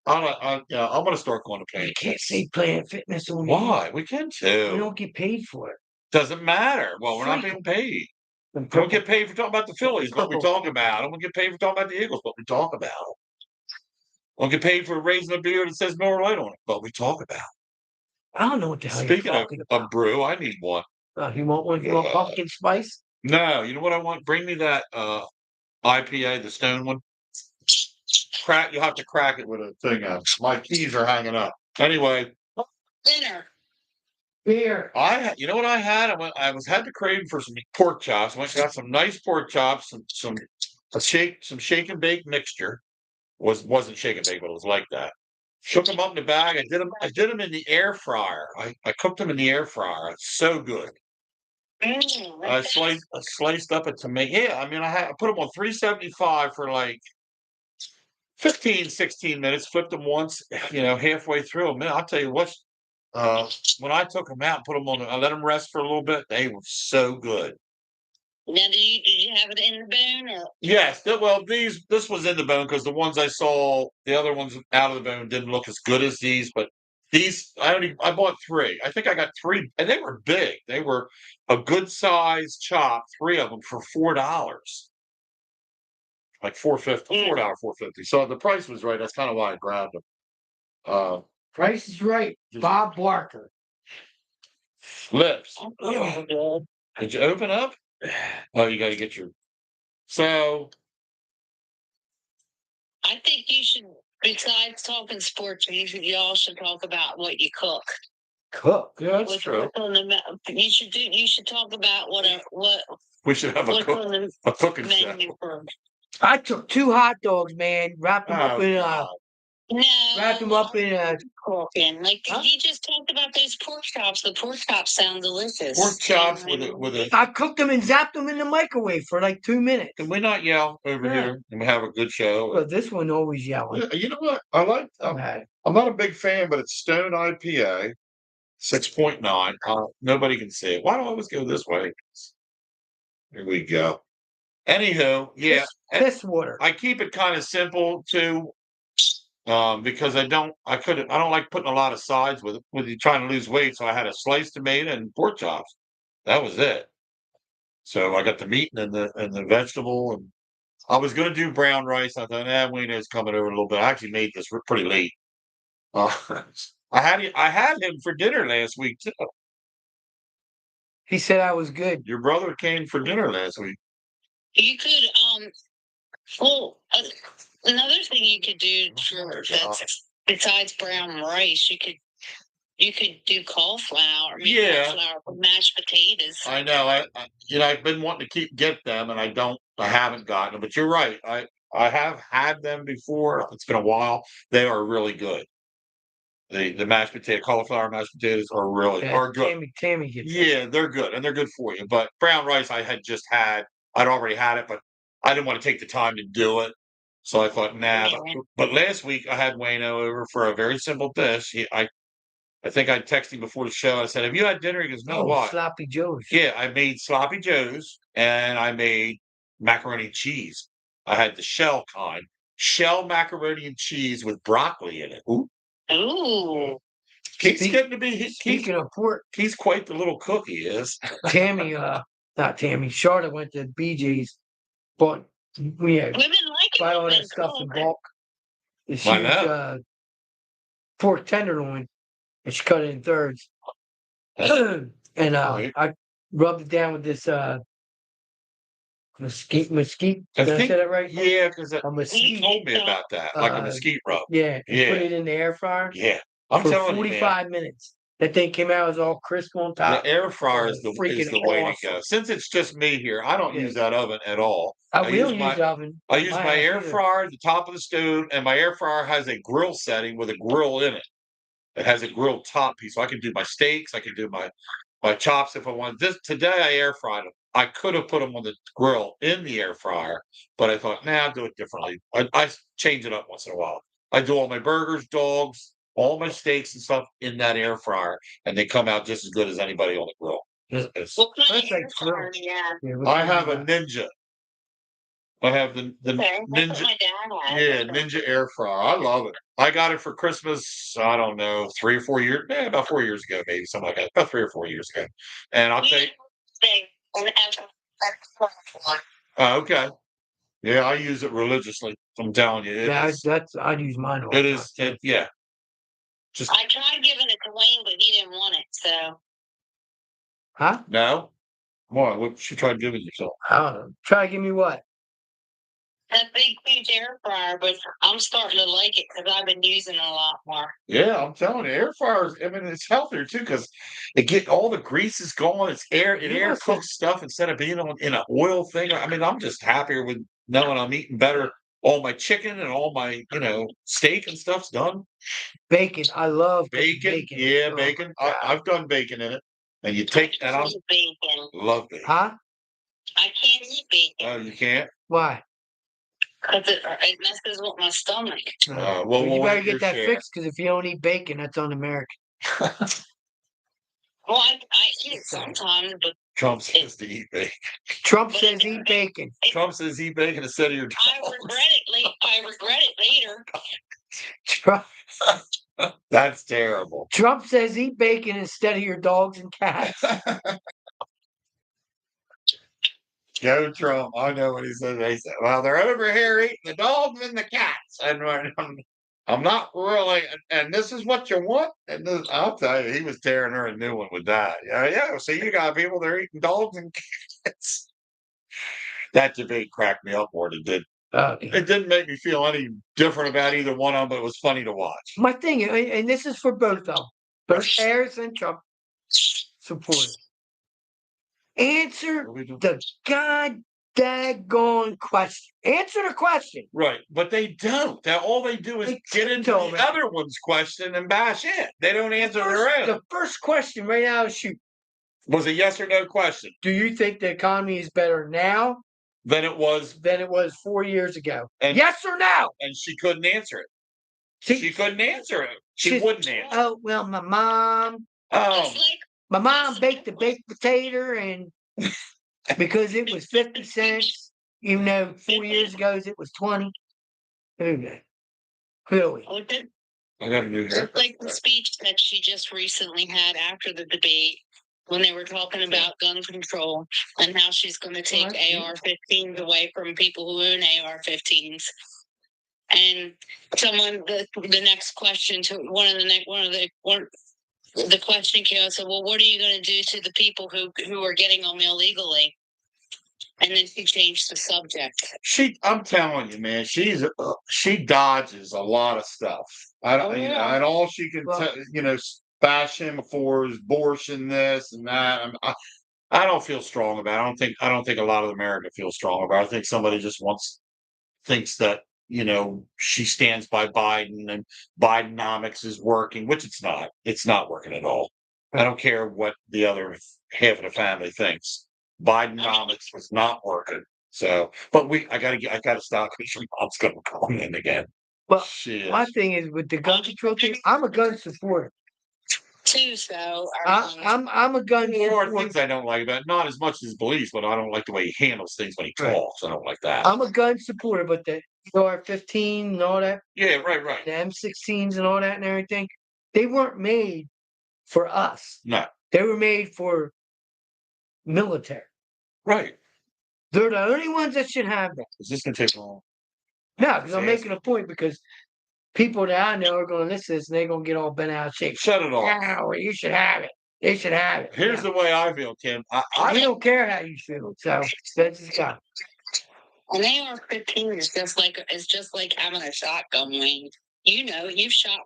I'm gonna start going to Planet
You can't
Fitness.
say Planet Fitness on
Why? We can too.
We don't get paid for it.
Doesn't matter. Well, we're not
Free.
being paid.
The
We don't get paid for talking about the Phillies, but we
Purple.
talk about. I don't get paid for talking about the Eagles, but we talk about. I don't get paid for raising a beer that says Miller Lite on it, but we talk about.
I don't know what the hell
Speaking
you're
of
talking
a
about.
brew, I need one.
You want one? You want pumpkin spice?
No, you know what I want? Bring me that IPA, the stone one. You have to crack it with a thing. My keys are hanging up. Anyway.
Dinner.
Beer.
You know what I had? I had the craving for some pork chops. I went and got some nice pork chops, some shake and bake mixture. Wasn't shake and bake, but it was like that. Shook them up in the bag. I did them in the air fryer. I cooked them in the air fryer. It's so good. I sliced up a tomato. Yeah, I mean I put them on 375 for like 15, 16 minutes. Flipped them once, halfway through. Man, I'll tell you what. When I took them out, put them on, I let them rest for a little bit. They were so good.
Now, did you have it in the bone or?
Yes. This was in the bone because the ones I saw, the other ones out of the bone didn't look as good as these. But these, I bought 3. I think I got 3, and they were big. They were a good size chop. 3 of them for $4, like $4.50, $4.50. So the price was right. That's kind of why I grabbed them.
Price is right. Bob Barker.
Lips.
Oh,
Did you open up? Oh, you got to get your. So.
I think you should, besides talking sports, y'all should talk about what you cook.
Cook.
Yeah, that's true.
You should talk about what
we should have a cooking
menu
show.
for.
I took 2 hot dogs, man. Wrapped them up in wrapped them up in
cooking. Like you just talked about those pork chops. The pork chops sound delicious.
Pork chops with a.
I cooked them and zapped them in the microwave for like 2 minutes.
Can we not yell over here and have a good show?
Well, this one always yelling.
You know what? I like. I'm not a big fan, but it's Stone IPA, 6.9. Nobody can see it. Why do I always go this way? Here we go. Anywho, yeah,
Piss water.
I keep it kind of simple too, because I don't like putting a lot of sides with you trying to lose weight. So I had a sliced tomato and pork chops. That was it. So I got the meat and the vegetable, and I was going to do brown rice. I thought, Wayno's coming over a little bit. I actually made this pretty late. Uh, I had him for dinner last week too.
He said I was good.
Your brother came for dinner last week.
You could, well, another thing you could do for besides brown rice, you could do cauliflower. Cauliflower with mashed potatoes.
I know. I've been wanting to get them, and I haven't gotten them. But you're right. I have had them before. It's been a while. They are really good. The cauliflower mashed potatoes are good.
Tammy gets
they're good, and they're good for you. But brown rice, I'd already had it, but I didn't want to take the time to do it. So I thought, nah. But last week I had Wayno over for a very simple dish. I think I texted him before the show. I said, "Have you had dinner?" He goes, "No, what?"
Sloppy Joe's.
Yeah, I made sloppy joes, and I made macaroni and cheese. I had the shell macaroni and cheese with broccoli in it.
Ooh.
Speaking
of pork,
he's quite the little cook, he is.
Tammy, not Tammy, Charlotte went to BJ's, bought,
Women like
buy all that stuff in bulk. She was pork tenderloin, and she cut it in thirds. And I rubbed it down with this mesquite. Did I say that right?
Yeah, because you told me about that, like a mesquite rub.
Yeah, put it in the air fryer.
Yeah, I'm
for
telling
45 minutes. That thing came out, it was all crisp on top.
The air fryer is the way to go. Since it's just me here, I don't use that oven at all.
I use my oven.
I use my air fryer at the top of the stove, and my air fryer has a grill setting with a grill in it. It has a grilled top piece, so I can do my steaks. I can do my chops if I want. Today I air fried them. I could have put them on the grill in the air fryer, but I thought, I'll do it differently. I change it up once in a while. I do all my burgers, dogs, all my steaks and stuff in that air fryer, and they come out just as good as anybody on the grill.
That's like fryer,
I have a Ninja. I have the Ninja. Ninja air fryer. I love it. I got it for Christmas. I don't know, 3 or 4 years. About 4 years ago, maybe something like that. About 3 or 4 years ago. And I'll take. Okay. Yeah, I use it religiously. I'm telling you.
I use mine.
Yeah.
I tried giving it to Wayne, but he didn't want it. So.
Huh?
No. Why? What you tried giving yourself?
Try to give me what?
That big huge air fryer, but I'm starting to like it because I've been using it a lot more.
Yeah, I'm telling you, air fryers. I mean, it's healthier too because it get all the greases going. It's air cooks stuff instead of being in an oil thing. I mean, I'm just happier with knowing I'm eating better. All my chicken and all my steak and stuff's done.
Bacon, I love
bacon. Yeah, bacon. I've done bacon in it, and you take and I love bacon.
Huh?
I can't eat bacon.
Oh, you can't?
Why?
Because it messes with my stomach.
Well, you better get that fixed because if you don't eat bacon, that's un-American.
Well, I eat it sometimes, but
Trump says to eat bacon.
Trump says eat bacon.
Trump says eat bacon instead of your dogs.
I regret it later.
Trump.
That's terrible.
Trump says eat bacon instead of your dogs and cats.
Go Trump. I know what he said. They said, well, they're over here eating the dogs and the cats. And I'm not really, and this is what you want. And I'll tell you, he was tearing her a new one with that. Yeah. So you got people that are eating dogs and cats. That debate cracked me up more than it did. It didn't make me feel any different about either one of them, but it was funny to watch.
My thing, and this is for both of them, both Harris and Trump supporters. Answer the daggone question. Answer the question.
Right, but they don't. All they do is get into the other one's question and bash it. They don't answer their own.
The first question right now is shoot.
Was a yes or no question.
Do you think the economy is better now
than it was
4 years ago?
And,
yes or no?
And she couldn't answer it. She couldn't answer it. She wouldn't answer.
Oh, well, my mom. My mom baked a baked potato and because it was 50 cents even though 4 years ago it was 20. Who knew? Really?
Oh, it did-
I got a new hair.
It's like the speech that she just recently had after the debate when they were talking about gun control and how she's going to take AR-15s away from people who own AR-15s. And the next question to the question came out, said, well, what are you going to do to the people who are getting them illegally? And then she changed the subject.
I'm telling you, man, she dodges a lot of stuff. And all she can, bash him for his abortion, this and that. I don't feel strong about it. I don't think a lot of America feels strong about it. I think somebody just thinks that, she stands by Biden and Bidenomics is working, which it's not. It's not working at all. I don't care what the other half of the family thinks. Bidenomics was not working. So, but I gotta stop because your mom's gonna call in again.
Well, my thing is with the gun control thing, I'm a gun supporter.
Too, so
I'm a gun
There are
supporter.
things I don't like about it. Not as much as his beliefs, but I don't like the way he handles things when he talks. I don't like that.
I'm a gun supporter, but the AR-15 and all that,
Yeah, right.
the M16s and all that and everything, they weren't made for us.
No,
They were made for military.
right.
They're the only ones that should have that.
Is this gonna take long?
No, because I'm making a point because people that I know are going to listen to this and they're going to get all bent out of shape.
Shut it off.
No, you should have it. They should have it.
Here's the way I feel, Tim.
I don't care how you feel. So that's just got.
An AR-15 is just like having a shotgun, Wayne. You've shot.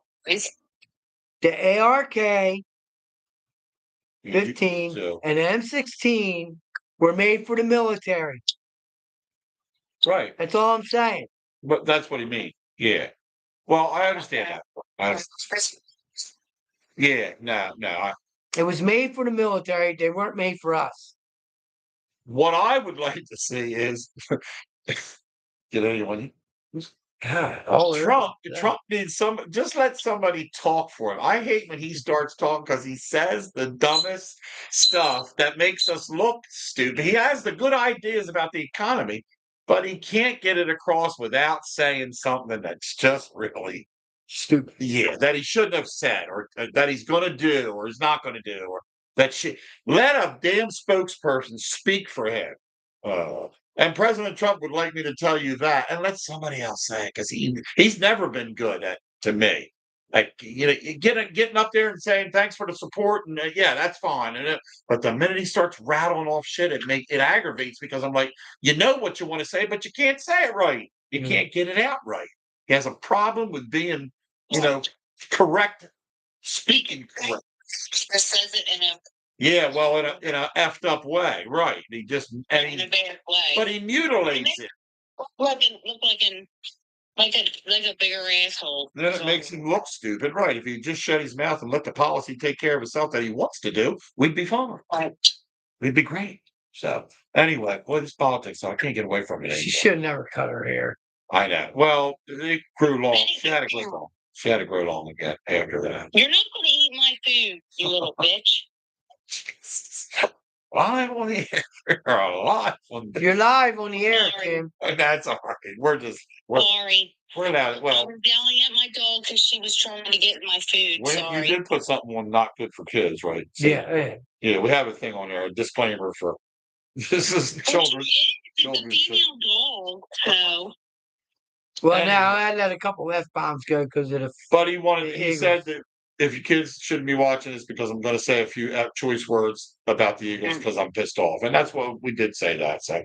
The ARK 15 and M16 were made for the military.
Right.
That's all I'm saying.
But that's what he means. Yeah. Well, I understand that. Yeah. No.
It was made for the military. They weren't made for us.
What I would like to see is get anyone. Trump needs just let somebody talk for him. I hate when he starts talking because he says the dumbest stuff that makes us look stupid. He has the good ideas about the economy, but he can't get it across without saying something that's just really
stupid.
Yeah, that he shouldn't have said, or that he's going to do, or he's not going to do, or that let a damn spokesperson speak for him. And President Trump would like me to tell you that, and let somebody else say it, because he's never been good to me. Like getting up there and saying thanks for the support, and yeah, that's fine. But the minute he starts rattling off shit, it aggravates because I'm like, you know what you want to say, but you can't say it right. You can't get it out right. He has a problem with being, correct, speaking correct.
He says it in a
in a effed up way, right? He just
in a bad way,
but he mutilates it.
Look like a bigger asshole.
Then it makes him look stupid, right? If he just shut his mouth and let the policy take care of itself that he wants to do, we'd be fine.
Right.
We'd be great. So anyway, boy, this politics, so I can't get away from it anymore.
She should never cut her hair.
I know. Well, it grew long. She had to grow long. She had to grow long again after that.
You're not going to eat my food, you little bitch.
Live on the air.
You're live on the air, Kim.
That's all right. We're
sorry.
We're not. Well,
I was yelling at my dog because she was trying to get my food. Sorry.
You did put something on not good for kids, right?
So, yeah.
We have a thing on there, a disclaimer for this is children.
It's a female dog, so.
Well, now I let a couple F-bombs go because of the.
But he said that if your kids shouldn't be watching this because I'm going to say a few choice words about the Eagles because I'm pissed off. And that's what we did say that. So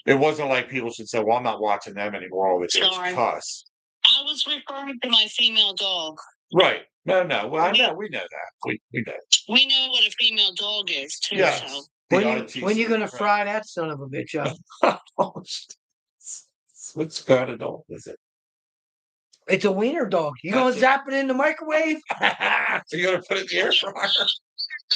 it wasn't like people should say, well, I'm not watching them anymore. It's cuss.
I was referring to my female dog.
Right. No. Well, I know. We know that. We know.
We know what a female dog is, too.
Yes.
So.
When you going to fry that son of a bitch up?
What kind of dog is it?
It's a wiener dog. You gonna zap it in the microwave?
So you're gonna put it in the air fryer?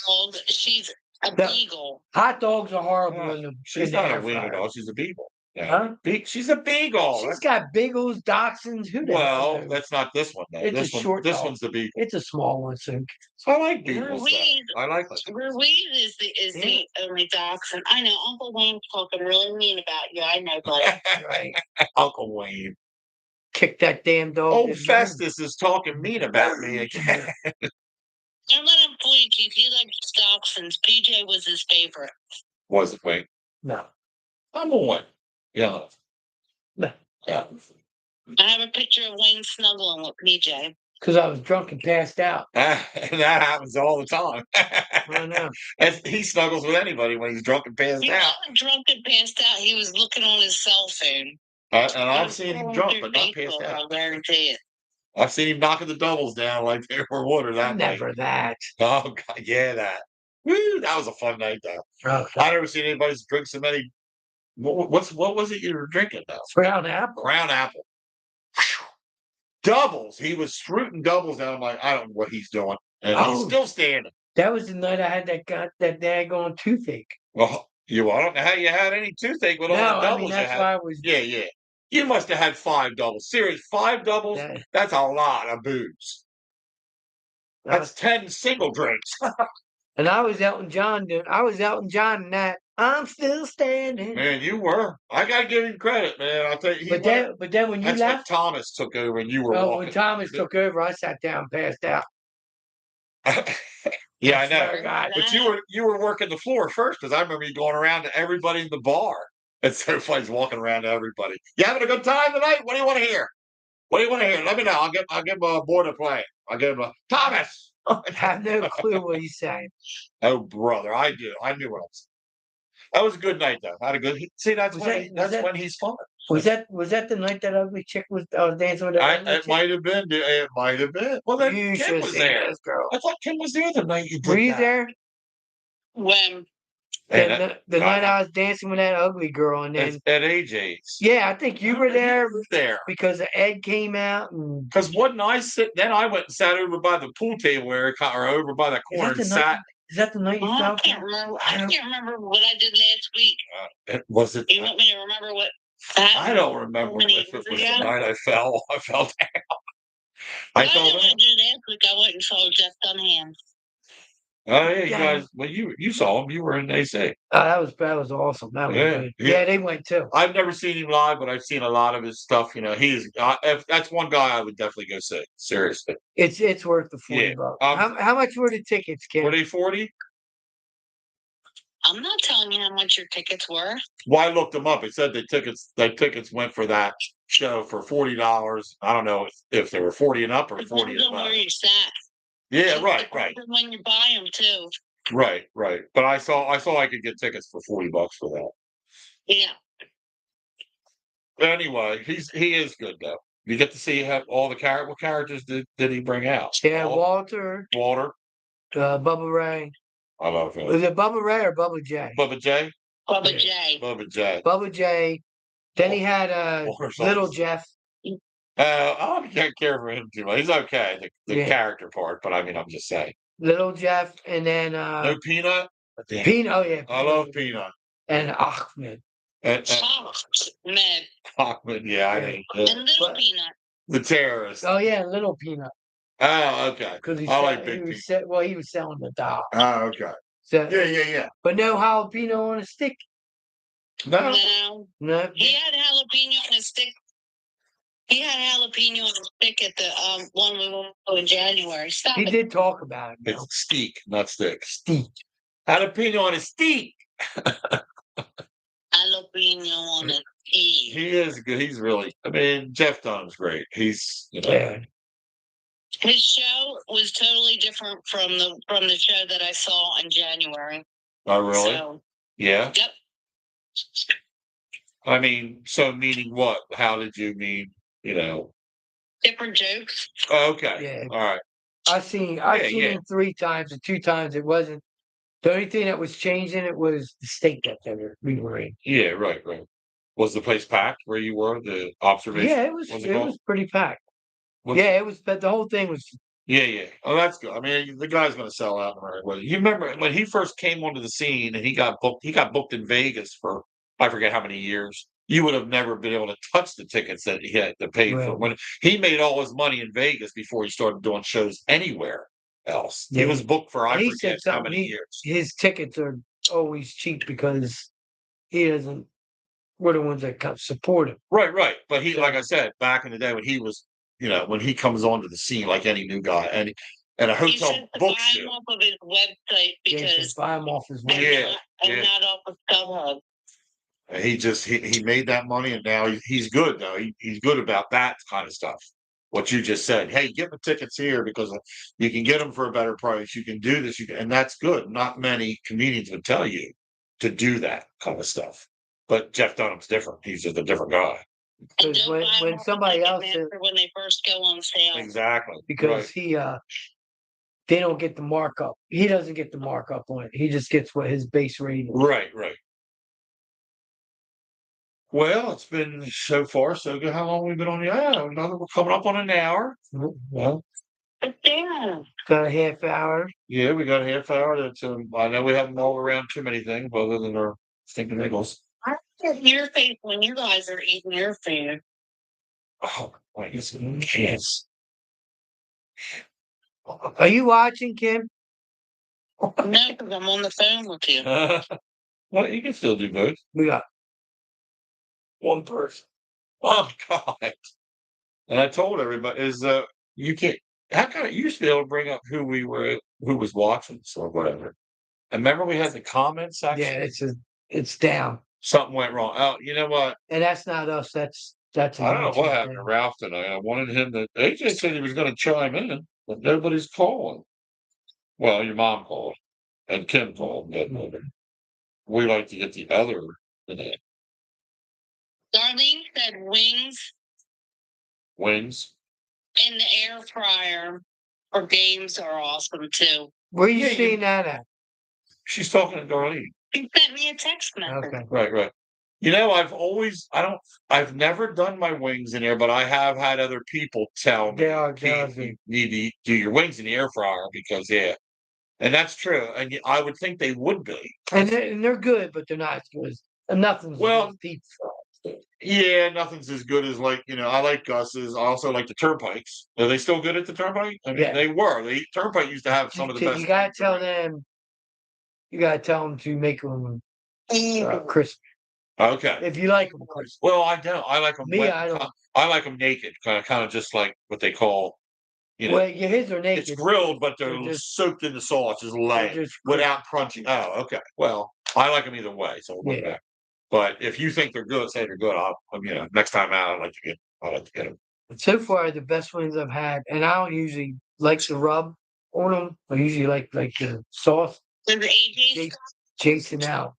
Dog. She's a beagle.
Hot dogs are horrible.
She's not a wiener dog. She's a beagle. Yeah.
Huh?
She's a beagle.
She's got beagles, dachshunds. Who the hell
Well,
knows?
that's not this one though.
It's a short
This
dog.
one's the beagle.
It's a small one, so
I like beagles.
Ruiz,
I like
Ruiz is the only dachshund. I know Uncle Wayne's talking really mean about you. I know, buddy.
right.
Uncle Wayne.
Kick that damn dog.
Old
this morning.
Festus is talking mean about me again.
Don't let him fool you, Keith. He likes dachshunds. PJ was his favorite.
Was it Wayne?
No.
I'm a Wayne. Yeah.
No.
Yeah.
I have a picture of Wayne snuggling with PJ.
Because I was drunk and passed out.
And that happens all the time.
I know.
He snuggles with anybody when he's drunk and passed
He
out.
wasn't drunk and passed out. He was looking on his cell phone.
And I've seen him drunk, but not passed
Facebook,
out.
I'll guarantee it.
I've seen him knocking the doubles down like they were water that night.
Never that.
Oh, God, yeah, that. Woo, that was a fun night, though.
Oh,
I never seen anybody drink so many. What was it you were drinking, though?
brown apple.
Brown apple. Doubles. He was shooting doubles down. I'm like, I don't know what he's doing. And he's
Oh.
still standing.
That was the night I had that daggone toothache.
Well, I don't know how you had any toothache with all
No,
the
I
doubles
mean
you
that's
had.
why I was.
Yeah. You must have had 5 doubles. Serious, 5 doubles?
That-
That's a lot of booze. That's 10 single drinks.
And I was Elton John. I was Elton John in that. I'm still standing.
Man, you were. I gotta give him credit, man. I'll tell you.
But then when you
That's when
left,
Thomas took over and you were
well,
walking.
when Thomas took over, I sat down and passed out.
Yeah, I
I swear
know.
to God.
But you were working the floor first because I remember you going around to everybody in the bar. And so funny walking around to everybody. You having a good time tonight? What do you want to hear? What do you want to hear? Let me know. I'll give a board to play. I'll give him a Thomas.
I have no clue what he's saying.
Oh brother, I do. I knew what I was. That was a good night though. I had a good. See, that's when he's fun.
Was that the night that ugly chick was dancing with that ugly
It
chick?
might have been. It might have been. Well, then
You
Kim
should
was
see
there.
this girl.
I thought Kim was there the night you did
Were you
that.
there?
When
The night I was dancing with that ugly girl, and then
at AJ's.
yeah, I think you were there
There.
because Ed came out and
Because wasn't I sit? Then I went and sat over by the pool table area, or over by that corner and sat.
Is that the night you
I
fell?
can't remember. I can't remember what I did last week.
Was it?
You want me to remember what?
I don't remember if it was the night I fell. I fell down. I fell
What I
down.
did last week, I went and saw Jeff Dunham.
Oh yeah, you
Yeah.
guys. Well, you saw him. You were in AC.
That was awesome. That was
Yeah,
good.
yeah.
Yeah, they went too.
I've never seen him live, but I've seen a lot of his stuff. You know, that's one guy I would definitely go see. Seriously.
It's worth the $40.
Yeah.
How much were the tickets, Kim?
Were they 40?
I'm not telling you how much your tickets were.
Well, I looked them up. It said the tickets went for that show for $40. I don't know if they were 40 and up or 40
Depends
and
on
up.
where you sat.
Yeah, right.
Depends on when you buy them too.
Right. But I saw I could get tickets for $40 for that.
Yeah.
Anyway, he is good though. You get to see all the what characters did he bring out?
Yeah, Walter, Bubba Ray.
I love him.
Was it Bubba Ray or Bubba J?
Bubba J.
Bubba
Yeah.
J.
Bubba J.
Bubba J. Then he had Little Jeff.
I can't care for him too much. He's okay, the character part, but I mean, I'm just saying.
Little Jeff, and then
No Peanut. Damn.
Peanut. Oh yeah,
I love Peanut.
and Ahmed.
And
Med.
Ahmed, yeah, I mean
And Little Peanut.
the terrorist.
Oh yeah, Little Peanut.
Oh, okay.
Because
I like Big Peanut.
he was selling the doll.
Oh, okay.
So,
Yeah.
but no jalapeno on a stick.
No.
No.
He had jalapeno on his stick. He had jalapeno on his stick at the one we went to in January. Stop
He
it.
did talk about it.
It's steak, not stick.
Steak.
Jalapeno on his steak.
Jalapeno on his steak.
He is good. He's really. I mean, Jeff Dunham's great. He's
Yeah.
His show was totally different from the show that I saw in January.
Oh, really?
So,
Yeah.
yep.
I mean, so meaning what? How did you mean?
Different jokes.
Oh, okay.
Yeah.
All right.
I've seen him 3 times, and 2 times it wasn't. The only thing that was changing it was the state that we were in.
Yeah. Right. Was the place packed where you were? The observation.
Yeah, it was. It was pretty packed. Yeah, it was. But the whole thing was.
Yeah. Oh, that's good. I mean, the guy's going to sell out no matter what. You remember when he first came onto the scene and he got booked? He got booked in Vegas for I forget how many years. you would have never been able to touch the tickets that he had to pay for.
Right.
When he made all his money in Vegas before he started doing shows anywhere else. He
Yeah.
was booked for I
And he
forget
said
how
something.
many years.
His tickets are always cheap because he doesn't. We're the ones that kind of support him.
Right. But he,
So-
like I said, back in the day when he was, when he comes onto the scene like any new guy, and a
He
hotel
said to
books
buy
you.
him off of his website
Yeah,
because
just buy him off his
they're
way.
Yeah,
not, and
yeah.
not off of StubHub.
And he made that money, and now he's good though. He's good about that kind of stuff. What you just said, hey, get the tickets here because you can get them for a better price. You can do this, and that's good. Not many comedians would tell you to do that kind of stuff. But Jeff Dunham's different. He's just a different guy.
And
Because
don't buy 'em
when
off of
somebody else says,
Ticketmaster when they first go on sale.
Exactly.
because
Right.
they don't get the markup. He doesn't get the markup on it. He just gets what his base rate is.
Right. Well, it's been so far so good. How long have we been on the air? We're coming up on an hour. Well,
But damn.
Got a half hour.
yeah, we got a half hour. I know we haven't all around too many things other than our stinking niggles.
I look at your face when you guys are eating your food.
Oh, wait, yes.
Are you watching, Kim?
No, because I'm on the phone with you.
Well, you can still do both.
We got
One person. Oh God! And I told everybody you can't. How can you used to be able to bring up who was watching or whatever? And remember we had the comment section.
yeah. It's down,
Something went wrong. Oh, you know what?
and that's not us. That's
I don't know
YouTube
what happened to
thing.
Ralph tonight. I wanted him to. AJ said he was going to chime in, but nobody's calling. Well, your mom called, and Kim called, but we like to get the other.
Darlene said
Wings.
in the air fryer or games are awesome too.
Where you
Yeah, you-
seeing that at?
She's talking to Darlene.
He sent me a text message.
Okay.
Right. I've never done my wings in there, but I have had other people tell me
They are
"Pete,
good.
you need to do your wings in the air fryer because and that's true. And I would think they would be.
And they're good, but they're not as good. And nothing's
Well,
as deep fried.
Yeah, nothing's as good as I like Gus's. I also like the Turnpikes. Are they still good at the Turnpike? I mean,
Yeah.
they were. The Turnpike used to have some of the best.
You gotta tell them. You gotta tell them to make them crisp.
Okay.
If you like them crisp.
Well, I don't. I like them.
Me, I don't.
I like them naked, kind of just like what they call.
Well, yeah, his are naked.
It's grilled, but they're
just
soaked in the sauce, just laying
just
without crunching. Oh, okay. Well, I like them either way, so we'll go
Yeah.
back. But if you think they're good, say they're good. Next time out, I like to get them.
So far, the best ones I've had, and I don't usually like the rub on them. I usually like the sauce.
Does AJ
Jason out.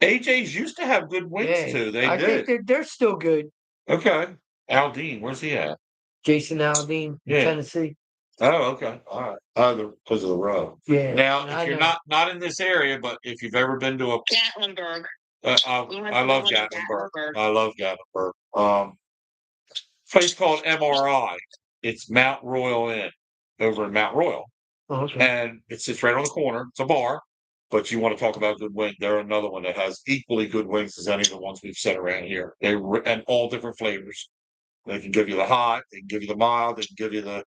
AJ's used to have good wings
Yeah,
too. They
I
did.
think they're still good.
Okay. Aldine, where's he at?
Jason Aldean,
Yeah.
Tennessee.
Oh, okay. All right. Because of the road.
Yeah.
Now,
and
if
I
you're
know.
not in this area, but if you've ever been to
Gatlinburg?
I love Gatlinburg. I love Gatlinburg. Place called MRI. It's Mount Royal Inn over in Mount Royal.
Oh, okay.
And it sits right on the corner. It's a bar, but you want to talk about good wings. They're another one that has equally good wings as any of the ones we've set around here. And all different flavors. They can give you the hot, they can give you the mild, they can give you the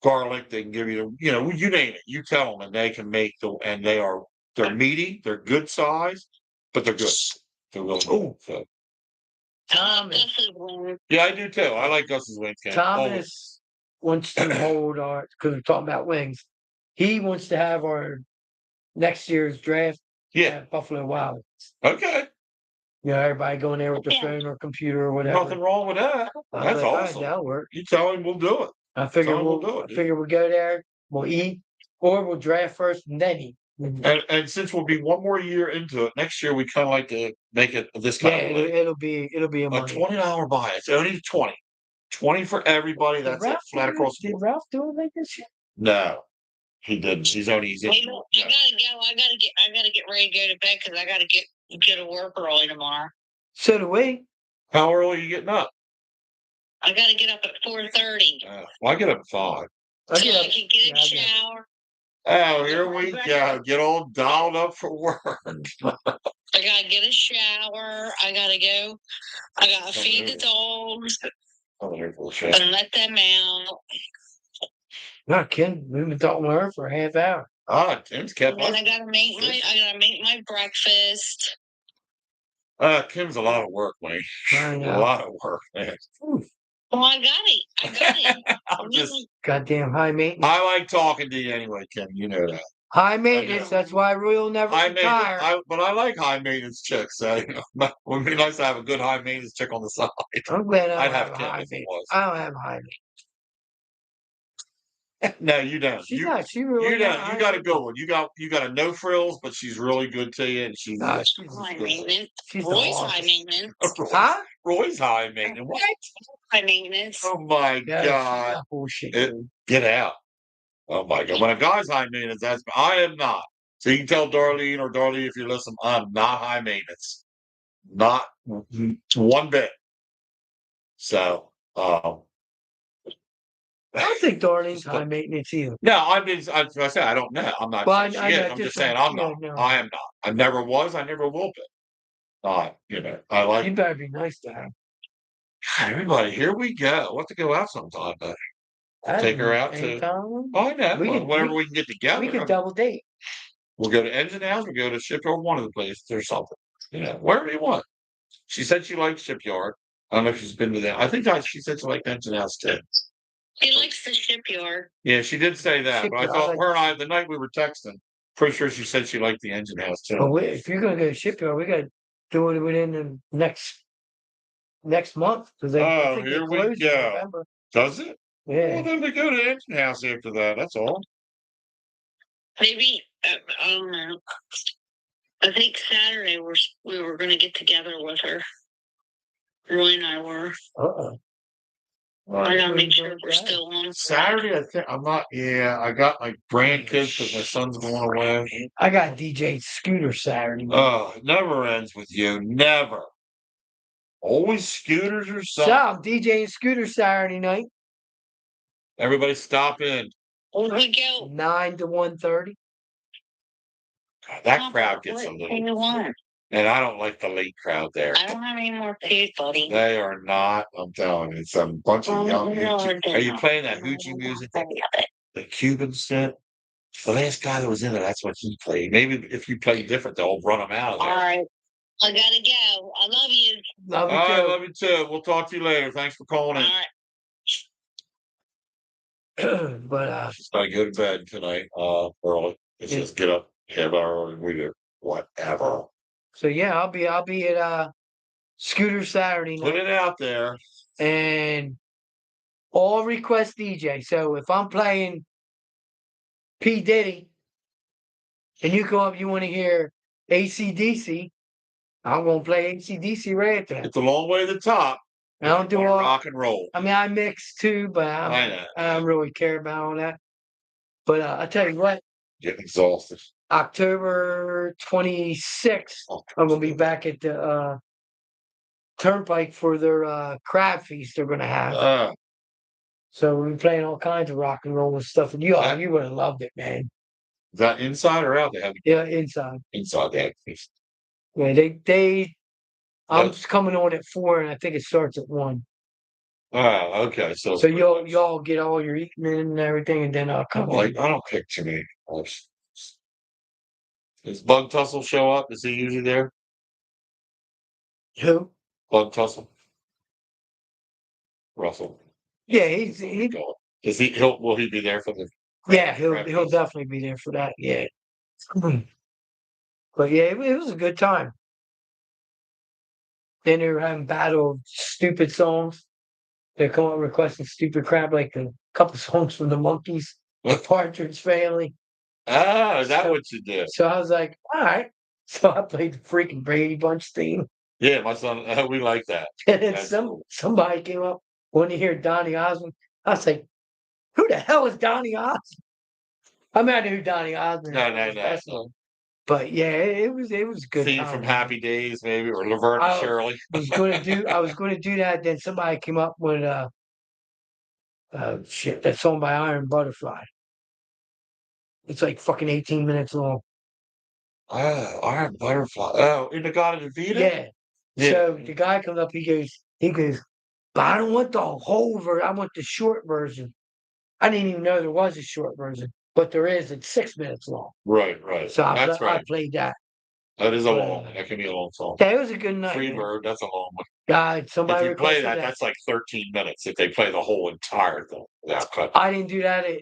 garlic, they can give you the, you name it. You tell them, and they can make they're meaty, they're good size, but they're good. They're really good. So.
Thomas.
Yeah, I do too. I like Gus's wings. Ken.
Thomas wants to hold our, because we're talking about wings. He wants to have our next year's draft at Buffalo Wild Wings.
Okay.
Everybody going there with their phone or computer or whatever.
Nothing wrong with that. That's awesome.
That'll work.
You tell him we'll do it.
I figure
we'll do it.
I figure we'll go there, we'll eat, or we'll draft first and then eat.
And since we'll be one more year into it, next year we kind of like to make it this kind of way.
It'll be a
$20 buy. It's only 20. 20 for everybody. That's it. Flat across the
board. Did Ralph do it like this shit?
No, he didn't. He's
I gotta get ready to go to bed because I gotta get to work early tomorrow.
So do we.
How early are you getting up?
I gotta get up at 4:30.
Well, I get up at 5.
I can get a shower.
Oh, here we go. Get all dialed up for work.
I I gotta get a shower. I gotta go. I gotta feed the dogs
Oh, here for the show.
and let them out.
No, Ken, we've been talking with her for a half hour.
Ah, Tim's kept
And then
us.
I gotta make my breakfast.
Kim's a lot of work, man.
I
A
know.
lot of work, man.
Oh, I got it. I got it.
I'm just,
Goddamn high maintenance.
I like talking to you anyway, Kim. You know that.
High maintenance. That's why Roy will never
High
retire.
maintenance, but I like high maintenance chicks. So, you know, it would be nice to have a good high maintenance chick on the side.
I'm glad I
I'd
don't
have
have
Kim
high
if it
maintenance.
was.
I don't have high maintenance.
No, you don't.
She's
You,
not. She really
you
not.
don't. You got a good one. You got a no frills, but she's really good to you, and she's
Nah, she's
High
good.
maintenance.
She's the
Roy's
hardest.
high maintenance.
Huh?
Roy's high maintenance. What?
High maintenance.
Oh my
Yeah,
God!
she's bullshit.
It-
dude.
Get out! Oh my God! When a guy's high maintenance, I am not. So you can tell Darlene or Darlene if you listen, I'm not high maintenance, not one bit. So,
I don't think Darlene's high maintenance either.
no, I mean, I said I don't know. I'm not
Well,
saying she
I
is.
know,
I'm
just
just saying
like-
I'm
yeah,
not.
no.
I am not. I never was. I never will be. Not, you know. I like
You better be nice to her.
God, everybody. Here we go. We'll have to go out sometime, but take her out to.
Anytime.
Oh, I know.
We
Well,
could-
whenever we can get together.
We could double date.
We'll go to Engine House. We'll go to Shipyard, one of the places or something. Yeah, wherever you want. She said she likes Shipyard. I don't know if she's been to that. I think she said she liked Engine House too.
He likes the shipyard.
Yeah, she did say that. But I
Shipyard,
thought
like-
her and I, the night we were texting, pretty sure she said she liked the Engine House too.
But if you're gonna go to shipyard, we gotta do it within the next month because I
Oh,
think
here
they
we
close in
go.
November.
Does it? Well,
Yeah.
then we go to Engine House after that. That's all.
Maybe I don't know. I think Saturday we were gonna get together with her. Roy and I were.
Uh-oh.
I gotta make sure we're still on.
Saturday, I think I'm not. Yeah, I got my grandkids because my son's going away.
I got DJ Scooter Saturday.
Oh, it never ends with you. Never. Always scooters or
So
something.
I'm DJing Scooter Saturday night,
Everybody stop in.
We go.
9 to 1:30.
God, that crowd gets a
What
little.
do you want?
And I don't like the late crowd there.
I don't have any more food, buddy.
They are not. I'm telling you, it's a bunch of young.
No,
Are you playing that hoochie music? The Cuban set. The last guy that was in there, that's what he played. Maybe if you play different, they'll run them out of
All
there.
right. I gotta go. I love you.
Love
All
you
right,
too.
love you too. We'll talk to you later. Thanks for calling
All
in.
right.
But
Just gotta go to bed tonight, early. It's
Yeah.
just get up, have our we do whatever.
so yeah, I'll be at Scooter Saturday
Put
night
it out there.
and all request DJ. So if I'm playing P Diddy and you come up, you want to hear AC/DC, I'm gonna play AC/DC right at that.
It's a long way to the top.
I don't do all.
rock and roll.
I mean, I mix too, but
I know.
I don't really care about all that. But I tell you what,
Getting exhausted.
October 26th, I'm gonna be back at the Turnpike for their crab feast they're gonna have.
Uh,
So we're playing all kinds of rock and roll and stuff. And you
That-
you would have loved it, man.
is that inside or out? They have
Yeah, inside.
inside that.
Yeah, they I'm
Yes.
coming on at 4 and I think it starts at 1.
Oh, okay. So,
So y'all get all your eating in and everything, and then I'll
I
come
don't
in.
I don't pick too many. Does Bug Tussle show up? Is he usually there?
Who?
Bug Tussle. Russell.
Yeah, he
Is he? Will he be there for the?
yeah,
crab
he'll
feast?
definitely be there for that. Yeah. But yeah, it was a good time. Then they were having battle of stupid songs. They come up requesting stupid crap, like a couple songs from the Monkees, the Partridge Family.
Ah, is that what you did?
So I was like, all right. So I played the freaking Brady Bunch theme.
Yeah, my son. We like that.
And then
That's cool.
somebody came up, wanted to hear Donny Osmond. I was like, who the hell is Donny Osmond? I mean, I knew who Donny Osmond
No,
is,
no, no.
that's- But yeah, it was a good
Theme
time.
from
man.
Happy Days, maybe, or Laverne and
I
Shirley.
I was gonna do that, then somebody came up with that song by Iron Butterfly. It's like fucking 18 minutes long.
Oh, Iron Butterfly. Oh, in the God of the Vita?
Yeah.
Yeah.
So the guy comes up, he goes, but I don't want the whole version. I want the short version. I didn't even know there was a short version, but there is. It's 6 minutes long.
Right, right.
So
That's
I
right.
played that.
That is a
But,
long one. That can be a long song.
Yeah, it was a good night. Man.
Freebird, that's a long one.
God,
If
somebody
you play
requested
that,
that.
that's like 13 minutes if they play the whole entire thing without cut.
I didn't do that at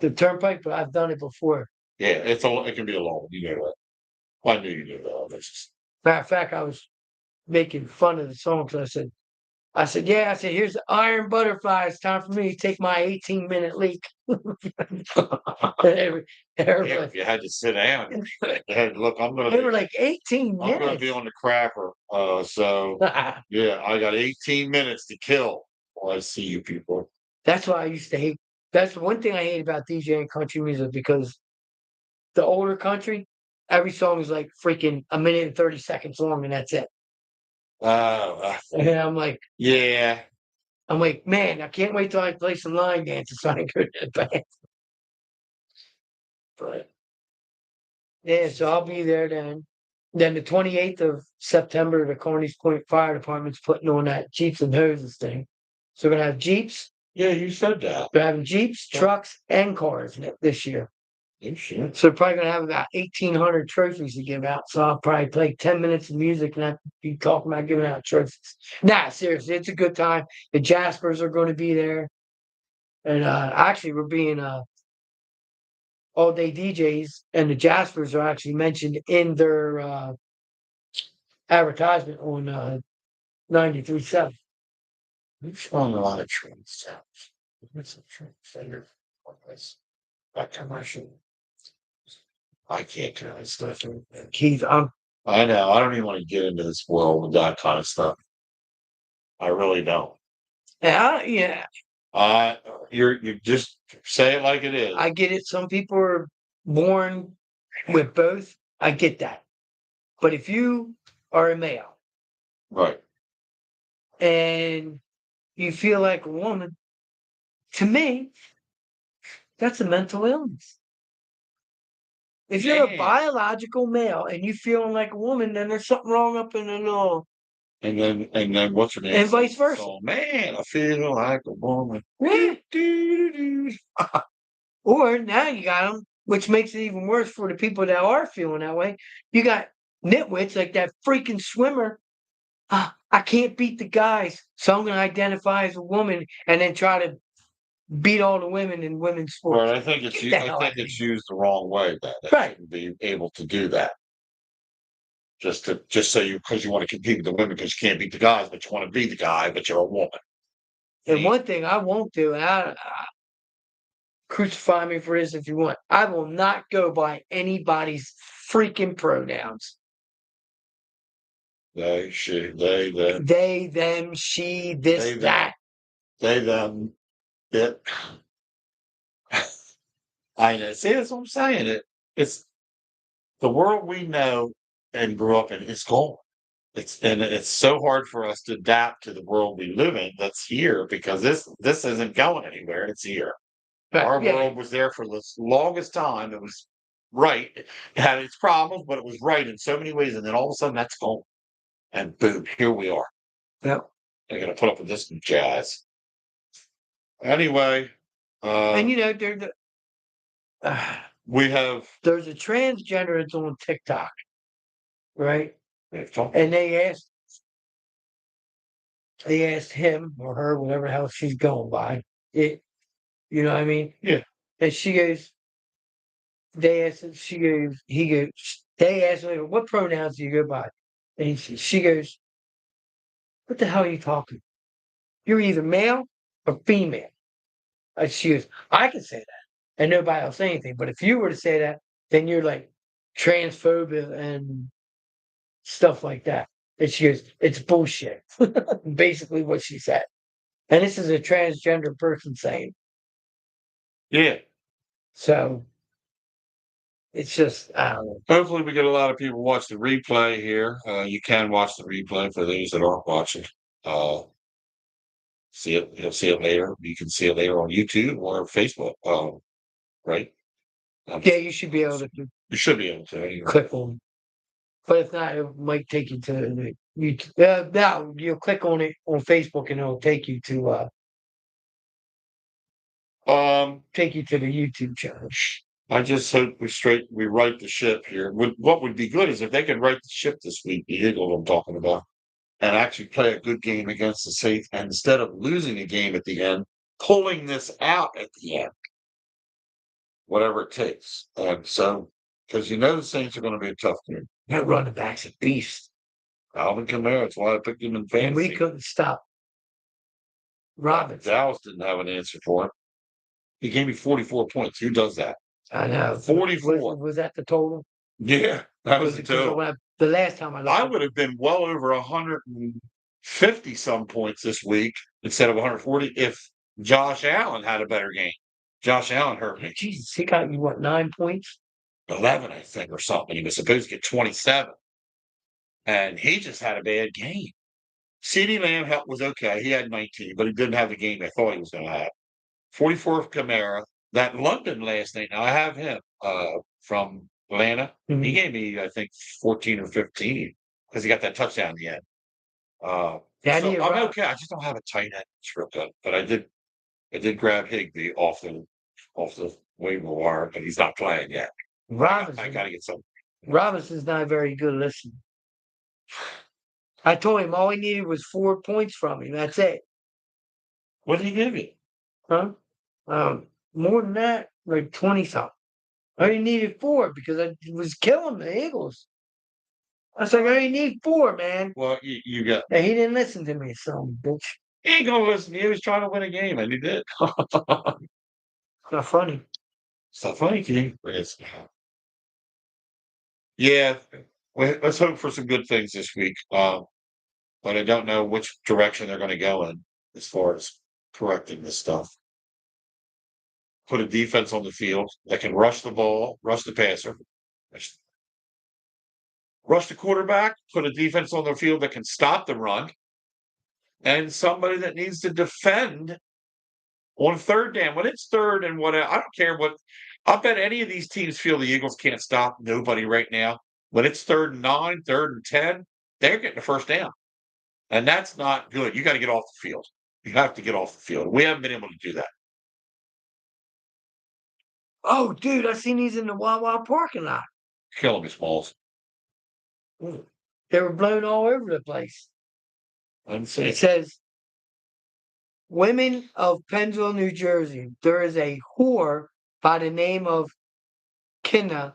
the Turnpike, but I've done it before.
Yeah, it can be a long one. You know that. Well, I knew you knew that. That's just,
Matter of fact, I was making fun of the song because I said, yeah, I said, here's the Iron Butterfly. It's time for me to take my 18-minute leak. Everybody,
yeah, you had to sit down. You had to look.
they were like 18
I'm gonna
minutes.
be on the crapper. So yeah, I got 18 minutes to kill. Well, I see you people.
That's why I used to hate. That's the one thing I hate about DJing country music because the older country, every song is like freaking a minute and 30 seconds long, and that's it. And I'm like,
yeah.
man, I can't wait till I play some line dances so I can go to the band. But yeah, so I'll be there then. Then the 28th of September, the Carneys Point Fire Department's putting on that Jeeps and Hoses thing. So we're gonna have Jeeps.
Yeah, you said that.
We're having Jeeps, trucks, and cars this year.
You should.
So we're probably gonna have about 1,800 trophies to give out. So I'll probably play 10 minutes of music and I'll be talking about giving out trophies. Nah, seriously, it's a good time. The Jaspers are going to be there, and actually we're being all day DJs, and the Jaspers are actually mentioned in their advertisement on 93.7.
We've on a lot of train sounds. What's a train center? That commercial. I can't do this stuff.
Keith,
I know. I don't even want to get into this world with that kind of stuff. I really don't.
yeah,
You just say it like it is.
I get it. Some people are born with both. I get that. But if you are a male
Right.
and you feel like a woman, to me, that's a mental illness. If you're a
Man.
biological male and you feeling like a woman, then there's something wrong up in the law.
And then what's her name?
And vice versa.
Oh man, I feel like a woman.
Yeah. Or now you got them, which makes it even worse for the people that are feeling that way. You got nitwits like that freaking swimmer. I can't beat the guys, so I'm going to identify as a woman and then try to beat all the women in women's sports.
Well, I think it's used the wrong way. That
Right.
shouldn't be able to do that. Just so because you want to compete with the women because you can't beat the guys, but you want to be the guy, but you're a woman.
And one thing I won't do, and I crucify me for this if you want, I will not go by anybody's freaking pronouns.
They, she, they, them.
They, them, she, this,
They, them.
that.
They, them, it. I know. See, that's what I'm saying. It's the world we know and grew up in is gone. It's so hard for us to adapt to the world we live in that's here because this isn't going anywhere. It's here.
But,
Our
yeah,
world was there for the longest time. It was right. It had its problems, but it was right in so many ways. And then all of a sudden that's gone. And boom, here we are.
Yep.
They're gonna put up with this jazz. Anyway,
And you know,
we have
there's a transgender that's on TikTok, right? And they asked him or her, whatever the hell she's going by. You know what I mean?
Yeah.
And she goes, they asked, they asked me, what pronouns do you go by? And she goes, what the hell are you talking? You're either male or female. And she goes, I can say that. And nobody will say anything. But if you were to say that, then you're like transphobic and stuff like that. And she goes, it's bullshit. Basically what she said. And this is a transgender person saying.
yeah.
So it's just, I don't know.
Hopefully we get a lot of people watch the replay here. You can watch the replay for those that aren't watching. You'll see it later. You can see it later on YouTube or Facebook. Right?
Yeah, you should be able to
You should be able to. Anyway.
click on. But if not, it might take you to the YouTube. No, you'll click on it on Facebook and it'll take you to the YouTube channel.
I just hope we right the ship here. What would be good is if they could right the ship this week, the Eagles I'm talking about, and actually play a good game against the Saints, and instead of losing a game at the end, pulling this out at the end, whatever it takes. And so, because the Saints are going to be a tough game.
That running back's a beast.
Alvin Kamara, that's why I picked him in
And
fantasy.
we couldn't stop Robinson.
Dallas didn't have an answer for him. He gave me 44 points. Who does that?
I know.
44.
Was that the total?
Yeah, that was the total.
The last time I looked.
I would have been well over 150 some points this week instead of 140 if Josh Allen had a better game. Josh Allen hurt me.
Jesus, he got you, what, 9 points?
11, I think, or something. He was supposed to get 27. And he just had a bad game. CeeDee Lamb was okay. He had 19, but he didn't have the game I thought he was going to have. 44 of Kamara. That London last night, now I have him from Atlanta.
Mhm.
He gave me, I think, 14 or 15 because he got that touchdown in the end. So I'm okay. I just don't have a tight end. It's real good. But I did grab Higbee off the waiver wire, but he's not playing yet.
Robinson.
I got to get some.
Robinson's not very good listening. I told him all he needed was 4 points from him. That's it.
What did he give you?
Huh? More than that, like 20 something. I only needed 4 because I was killing the Eagles. I was like, I only need 4, man.
Well, you got.
Yeah, he didn't listen to me, son of a bitch.
He ain't gonna listen. He was trying to win a game, and he did.
It's not funny.
It's not funny, King. Yeah, let's hope for some good things this week. But I don't know which direction they're going to go in as far as correcting this stuff. Put a defense on the field that can rush the ball, rush the passer, rush the quarterback, put a defense on the field that can stop the run, and somebody that needs to defend on third down. When it's third and whatever, I don't care what. I bet any of these teams feel the Eagles can't stop nobody right now. When it's 3rd and 9, 3rd and 10, they're getting a first down. And that's not good. You got to get off the field. You have to get off the field. We haven't been able to do that.
Oh, dude, I seen these in the Wawa parking lot.
Killing me, Smalls.
They were blown all over the place.
Let's see.
It says, women of Pennsville, New Jersey, there is a whore by the name of Kinna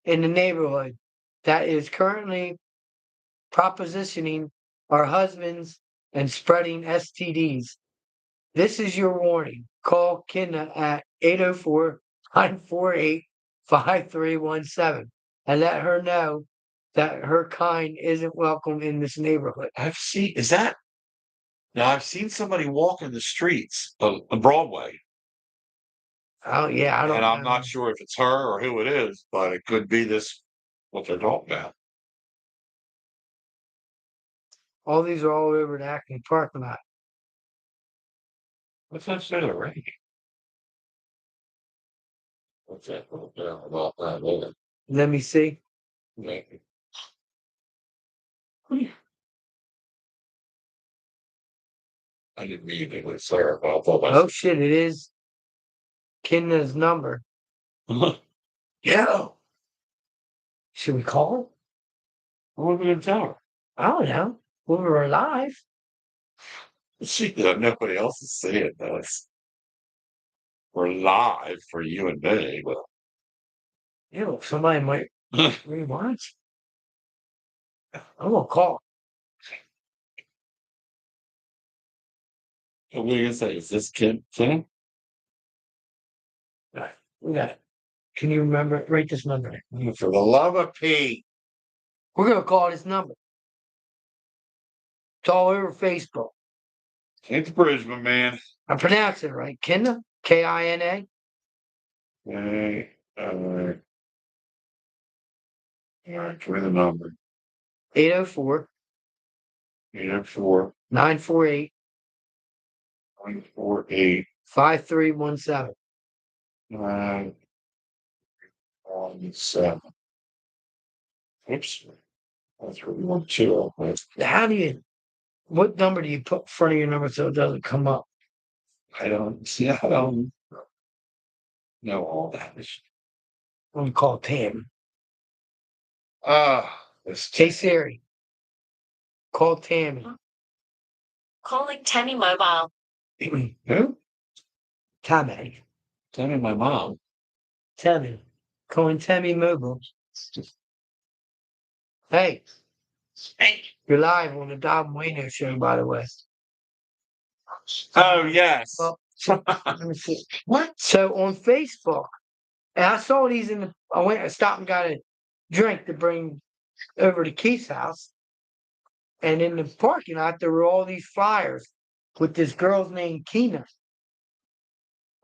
in the neighborhood that is currently propositioning our husbands and spreading STDs. This is your warning. Call Kinna at 804-948-5317 and let her know that her kind isn't welcome in this neighborhood.
I've seen somebody walk in the streets on Broadway.
Oh, yeah, I don't
And I'm
know.
not sure if it's her or who it is, but it could be what they're talking about.
All these are all over the Acme parking lot.
What's that say to rank? What's that about that?
Let me see.
I didn't mean it was sorry about that.
Oh, shit, it is Kinna's number. Yeah. Should we call her?
What are we going to tell her?
I don't know. We were alive.
Nobody else is seeing this. We're live for you and me, but
Yeah, somebody might rewatch. I'm gonna call.
what are you gonna say? Is this Kim?
We got it. Can you remember? Write this number.
For the love of Pete.
We're gonna call this number. It's all over Facebook.
It's Bridgman, man.
I pronounce it right. Kinna? K-I-N-A?
All right, give me the number.
804
804
948
948
5317.
Oops. That's what we want to.
How do you? What number do you put in front of your number so it doesn't come up?
I don't see. I don't know all that.
I'm gonna call Tam.
This
Hey Siri, call Tammy.
Calling Tammy Mobile.
Who?
Tammy.
Tell me my mom.
Tammy. Calling Tammy Mobile. Hey,
Hey.
you're live on the Dob And Wayno Show, by the way.
Oh yes.
Well, let me see.
What?
So on Facebook, and I saw these in the. I stopped and got a drink to bring over to Keith's house, and in the parking lot there were all these flyers with this girl's name Keena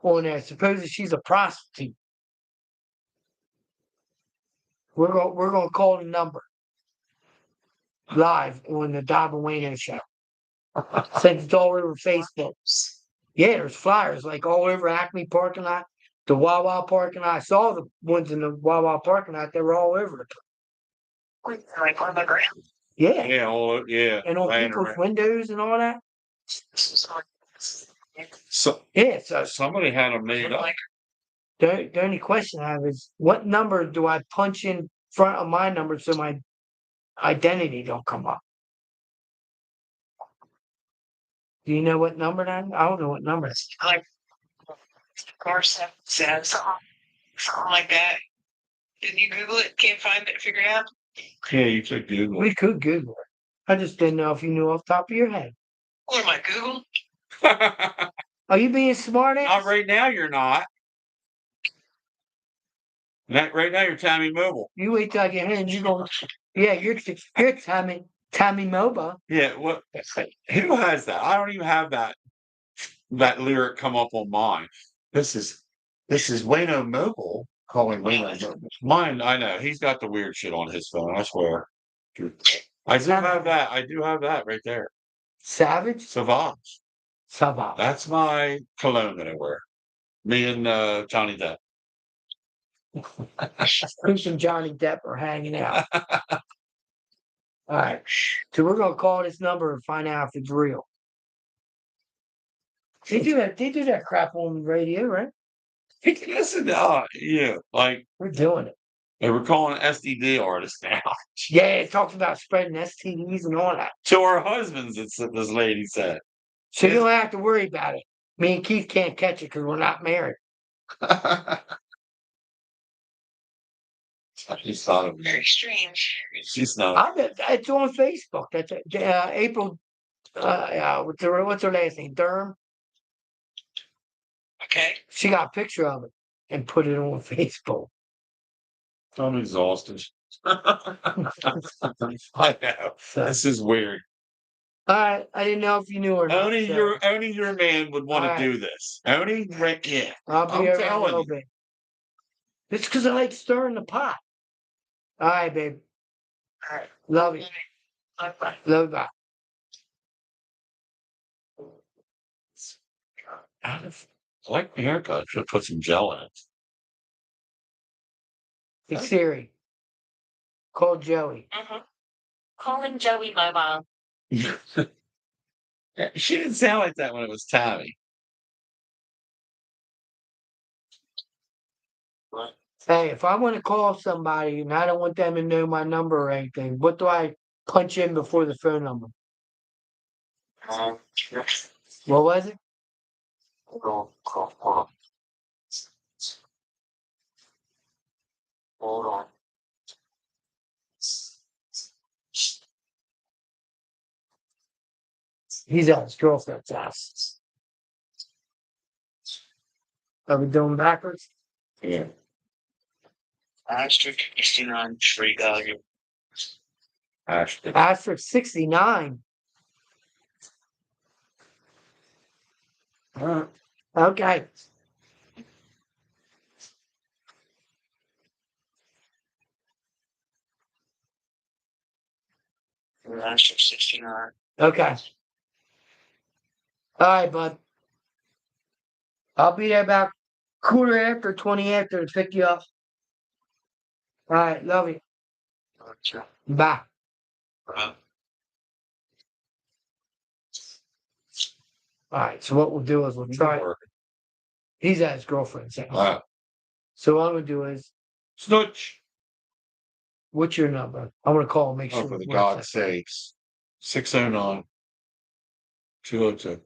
on there. Supposedly she's a prostitute. We're gonna call the number live on the Dob And Wayno Show. Since it's all over Facebook. Yeah, there's flyers like all over Acme parking lot, the Wawa parking lot. I saw the ones in the Wawa parking lot. They were all over the place.
Like on the ground.
Yeah,
Yeah.
and on
laying
people's
around.
windows and all that.
So
Yeah, so
somebody had them made up.
the only question I have is what number do I punch in front of my number so my identity don't come up? Do you know what number that is? I don't know what number it is.
Like car says something like that. Did you Google it? Can't find it, figure it out?
Yeah, you could Google.
We could Google it. I just didn't know if you knew off the top of your head.
What am I, Google?
Are you being smart ass?
Not right now. You're not. Right now, you're Tammy Mobile.
You wait till I get here and you go, yeah, you're Tommy Moba.
Yeah. What? Who has that? I don't even have that lyric come up on mine. This is Wayno Mobile calling Wayno Mobile. Mine, I know he's got the weird shit on his phone. I swear. I do have that. I do have that right there.
Savage?
Savage.
Savage.
That's my cologne that I wear. Me and Johnny Depp.
Bruce and Johnny Depp are hanging out. All right. So we're gonna call this number and find out if it's real. They do that crap on the radio, right?
Listen, yeah, like
We're doing it.
they were calling STD artists now.
Yeah, it talks about spreading STDs and all that.
To our husbands, it's this lady said.
So you don't have to worry about it. Me and Keith can't catch it because we're not married.
She's thought of
Very strange.
She's not.
I bet it's on Facebook. That's April. What's her last name? Durham.
Okay.
She got a picture of it and put it on Facebook.
I'm exhausted. I know.
So,
This is weird.
all right, I didn't know if you knew or not.
Only your man would want
All
to do this. Only right, yeah.
I'll be
I'm
over in a
telling
little
you.
bit. It's because I like stirring the pot. All right, babe.
All right.
Love you.
Bye.
Love you. Bye.
I like the haircut. Should put some gel in it.
Hey Siri, call Joey.
Calling Joey Mobile.
She didn't sound like that when it was Tammy.
Hey, if I want to call somebody and I don't want them to know my number or anything, what do I punch in before the phone number? What was it?
Hold on. Hold on.
He's at his girlfriend's house. Are we doing backwards?
Yeah.
Asterisk 69 free value.
Asterisk 69. Okay.
Asterisk 69.
Okay. All right, bud. I'll be there about quarter after, 20 after to pick you up. All right, love you. Bye. All right, so what we'll do is we'll try. He's at his girlfriend's house. So what I'm gonna do is,
Snooch.
what's your number? I'm gonna call and make
Oh,
sure.
for the
it works.
God's sakes. 609 202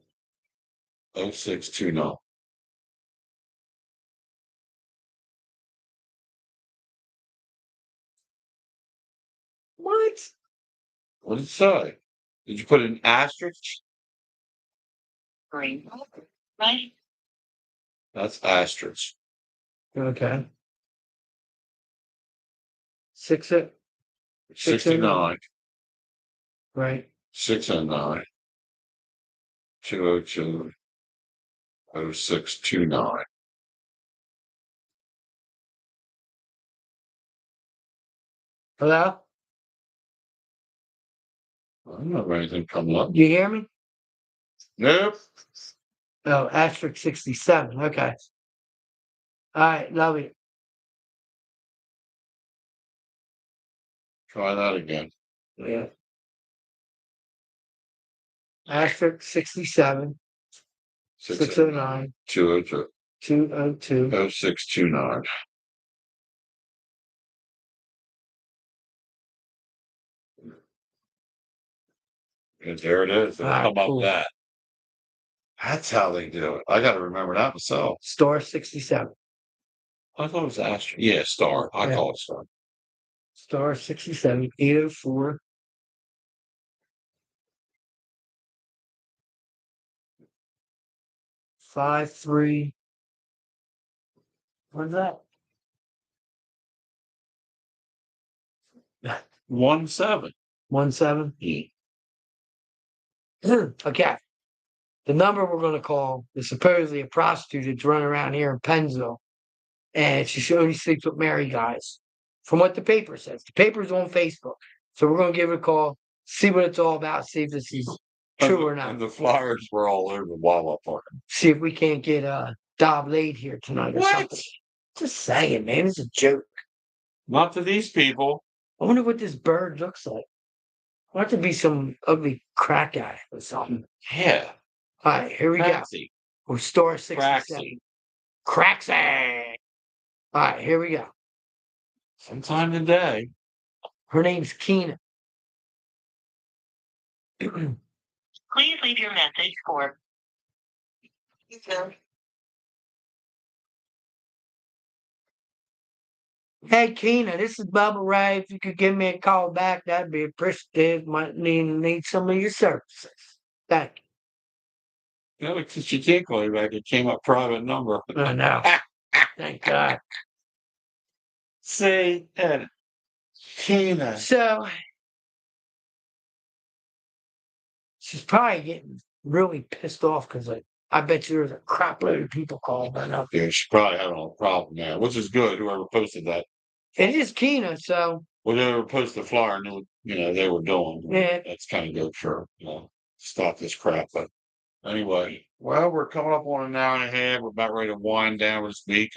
0629.
What?
What did it say? Did you put an asterisk?
Green. Right?
That's asterisk.
Okay. 609.
69
Right.
609 202 0629.
Hello?
I don't have anything coming up.
You hear me?
Nope.
Oh, asterisk 67. Okay. All right, love you.
Try that again.
Yeah. Asterisk 67 609
202
202.
0629. And there it is. It'll
All right,
come up
cool.
that. That's how they do it. I got to remember that myself.
Star 67.
I thought it was asterisk. Yeah, star. I
Yeah.
call it star.
Star 67 804 53. What's that?
17.
17. Okay. The number we're going to call is supposedly a prostitute that's running around here in Pennsville. And she only sleeps with married guys. From what the paper says. The paper's on Facebook. So we're going to give it a call, see what it's all about, see if this is true or not.
And the flyers were all over the Wawa Park.
See if we can't get Dob laid here tonight or something. Just saying, man. It's a joke.
Not to these people.
I wonder what this bird looks like. I want it to be some ugly crack guy or something.
Yeah.
All right, here we
Craxy.
go. We're Star 67. Craxy. All right, here we go.
Sometime today.
Her name's Keena.
Please leave your message for.
Hey, Keena, this is Bubba Ray. If you could give me a call back, that'd be appreciative. Might need some of your services. Thank
You know, because she can't call you back. It came up private number.
you. I know. Thank God.
See, Ed. Tina.
So, she's probably getting really pissed off because, like, I bet you there's a crap load of people calling her up.
Yeah, she probably having a problem now, which is good. Whoever posted that.
It is Keena, so.
Whoever posted the flyer knew, they were doing.
Yeah.
That's kind of good for, stop this crap. But anyway, well, we're coming up on an hour and a half. We're about ready to wind down this week.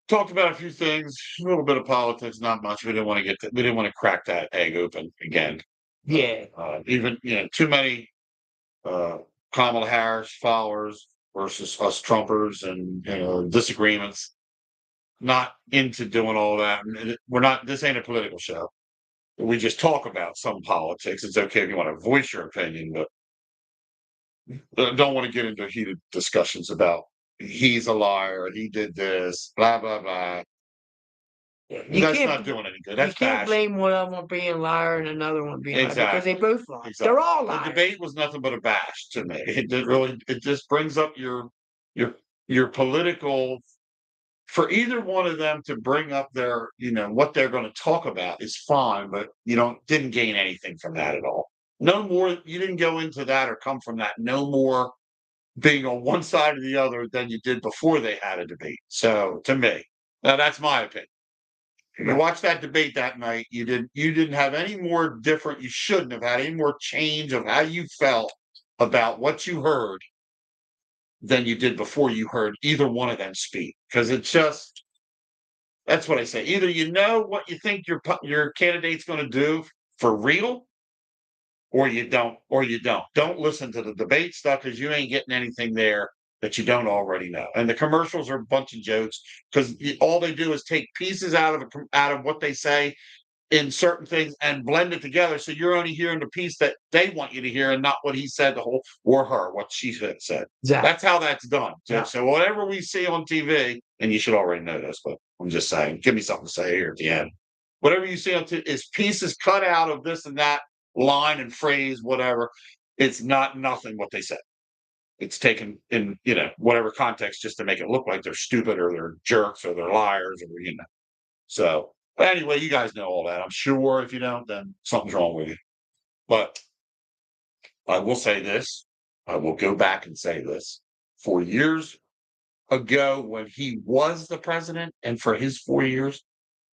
Talked about a few things, a little bit of politics, not much. We didn't want to crack that egg open again.
Yeah.
Even, too many Kamala Harris followers versus us Trumpers and, disagreements. Not into doing all that. This ain't a political show. We just talk about some politics. It's okay if you want to voice your opinion, but don't want to get into heated discussions about he's a liar, he did this, blah, blah, blah. That's not doing any good. That's
you can't
bad.
blame one of them being a liar and another one being
Exactly.
liar because they both lie.
Exactly.
They're all liars.
The debate was nothing but a bash to me. It just brings up your political. For either one of them to bring up their, what they're going to talk about is fine, but didn't gain anything from that at all. No more. You didn't go into that or come from that. No more being on one side or the other than you did before they had a debate. So to me, now that's my opinion. You watched that debate that night. You didn't have any more different. You shouldn't have had any more change of how you felt about what you heard than you did before you heard either one of them speak. Because it's just, That's what I say. Either you know what you think your candidate's going to do for real, or you don't. Or you don't. Don't listen to the debate stuff because you ain't getting anything there that you don't already know. And the commercials are a bunch of jokes because all they do is take pieces out of what they say in certain things and blend it together. So you're only hearing the piece that they want you to hear and not what he said or her, what she said.
Exactly.
That's how that's done.
Yeah.
So whatever we see on TV, and you should already know this, but I'm just saying, give me something to say here at the end. Whatever you see on TV is pieces cut out of this and that line and phrase, whatever. It's not nothing what they said. It's taken in, whatever context just to make it look like they're stupid or they're jerks or they're liars or. So but anyway, you guys know all that. I'm sure if you don't, then something's wrong with you. But I will say this. I will go back and say this. 4 years ago, when he was the president, and for his 4 years,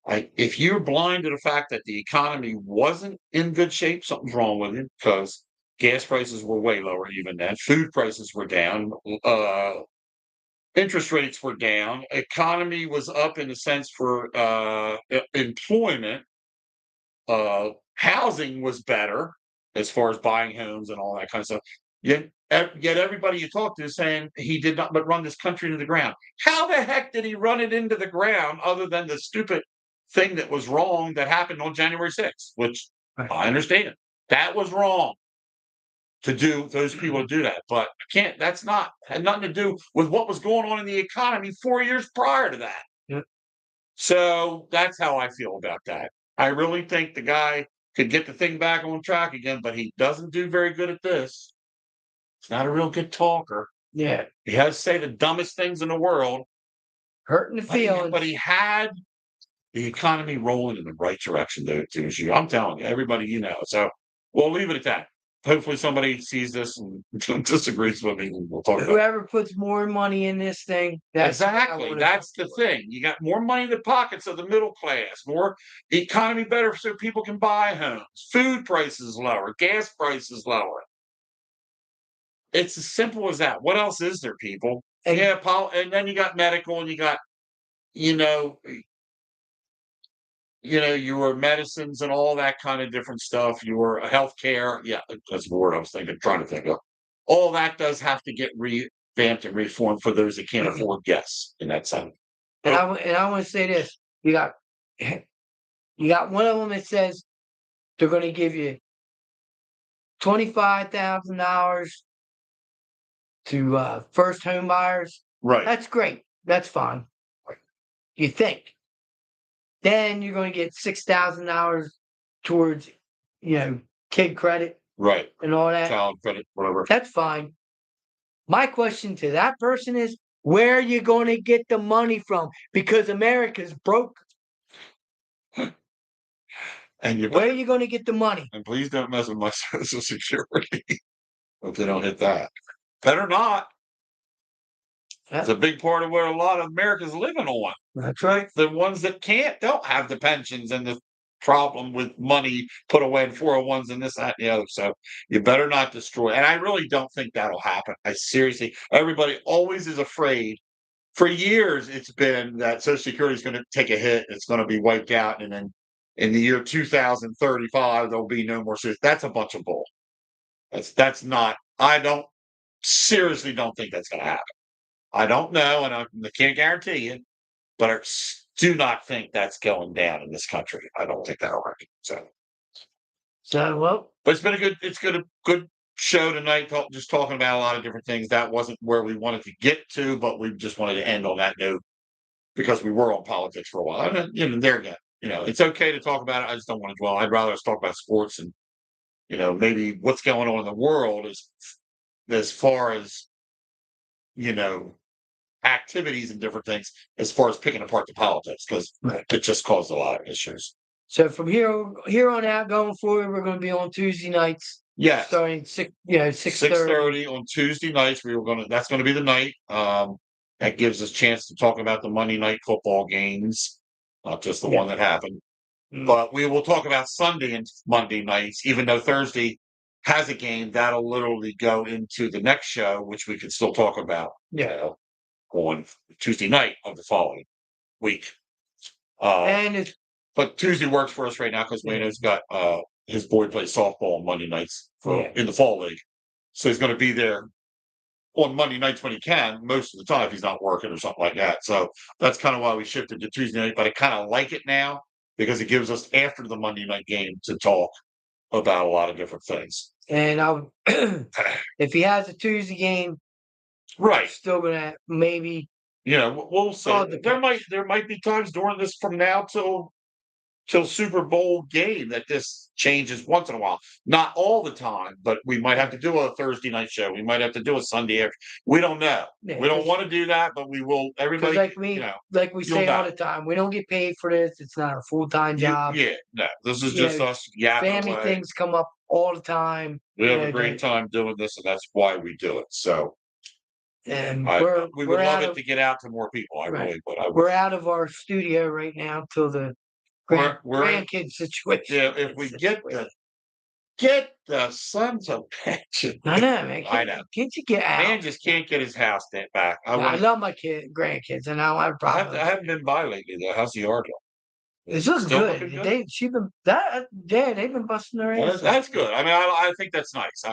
if you're blind to the fact that the economy wasn't in good shape, something's wrong with it because gas prices were way lower even then. Food prices were down. Interest rates were down. Economy was up in a sense for employment. Housing was better as far as buying homes and all that kind of stuff. Yet everybody you talk to is saying he did not but run this country into the ground. How the heck did he run it into the ground other than the stupid thing that was wrong that happened on January 6th, which
Right.
I understand. That was wrong to do those people to do that. But that's had nothing to do with what was going on in the economy 4 years prior to that.
Yeah.
So that's how I feel about that. I really think the guy could get the thing back on track again, but he doesn't do very good at this. He's not a real good talker.
Yeah.
He has to say the dumbest things in the world.
Hurting the feelings.
But he had the economy rolling in the right direction, though, too. I'm telling you, everybody So we'll leave it at that. Hopefully somebody sees this and disagrees with me, and we'll talk about it.
Whoever puts more money in this thing,
Exactly. That's the thing. You got more money in the pockets of the middle class, more economy better so people can buy homes, food prices lower, gas prices lower. It's as simple as that. What else is there, people?
And-
and then you got medical and you got, your medicines and all that kind of different stuff, your healthcare. Yeah, that's the word I was trying to think of. All that does have to get revamped and reformed for those that can't afford gas in that sense.
And I want to say this: you got one of them that says they're going to give you $25,000 to first home buyers.
Right.
That's great. That's fine. You think? Then you're going to get $6,000 towards, kid credit.
Right.
And all that.
Child credit, whatever.
That's fine. My question to that person is, where are you going to get the money from? Because America's broke.
And
where are you going to get the money?
And please don't mess with my Social Security. Hope they don't hit that. Better not. It's a big part of what a lot of America's living on.
That's right.
The ones that don't have the pensions and the problem with money put away in 401s and this, that, and the other. So you better not destroy. And I really don't think that'll happen. Everybody always is afraid. For years, it's been that Social Security is going to take a hit. It's going to be wiped out. And then in the year 2035, there'll be no more. That's a bunch of bull. That's not, seriously don't think that's going to happen. I don't know, and I can't guarantee you, but I do not think that's going down in this country. I don't think that'll happen.
Well,
but it's been a good show tonight. Just talking about a lot of different things. That wasn't where we wanted to get to, but we just wanted to end on that note because we were on politics for a while. And there again, it's okay to talk about it. I just don't want to dwell. I'd rather us talk about sports and maybe what's going on in the world as far as activities and different things as far as picking apart the politics because it just caused a lot of issues.
So from here on out, going forward, we're going to be on Tuesday nights.
Yeah,
starting 6:30
on Tuesday nights. That's going to be the night. That gives us a chance to talk about the Monday night football games, not just the one that happened. Mm-hmm. But we will talk about Sunday and Monday nights, even though Thursday has a game that'll literally go into the next show, which we can still talk about. On Tuesday night of the following week.
And it's
But Tuesday works for us right now because Wayno's got his boy plays softball on Monday nights in the fall league. So he's going to be there on Monday nights when he can, most of the time if he's not working or something like that. So that's kind of why we shifted to Tuesday night. But I kind of like it now because it gives us after the Monday night game to talk about a lot of different things.
and I'll if he has a Tuesday game,
Right.
still gonna maybe.
We'll see. There might be times during this from now till Super Bowl game that this changes once in a while. Not all the time, but we might have to do a Thursday night show. We might have to do a Sunday after. We don't know.
Yeah,
We don't want to do that, but we will. Everybody,
like we say all
know.
the time, we don't get paid for this. It's not a full-time job.
No, this is just us yapping
Family
away.
things come up all the time.
We have a great time doing this, and that's why we do it. So,
and
we would love it to get out to more people. I really would.
We're out of our studio right now till the grandkids situation.
Yeah, if we get the sons of pension.
I know, man.
I know.
Can't you get out?
Man just can't get his house back.
I love my grandkids, and I don't have a problem.
I haven't been by lately though. How's the yard going?
It's just good. They've been busting their ass.
That's good. I mean, I think that's nice.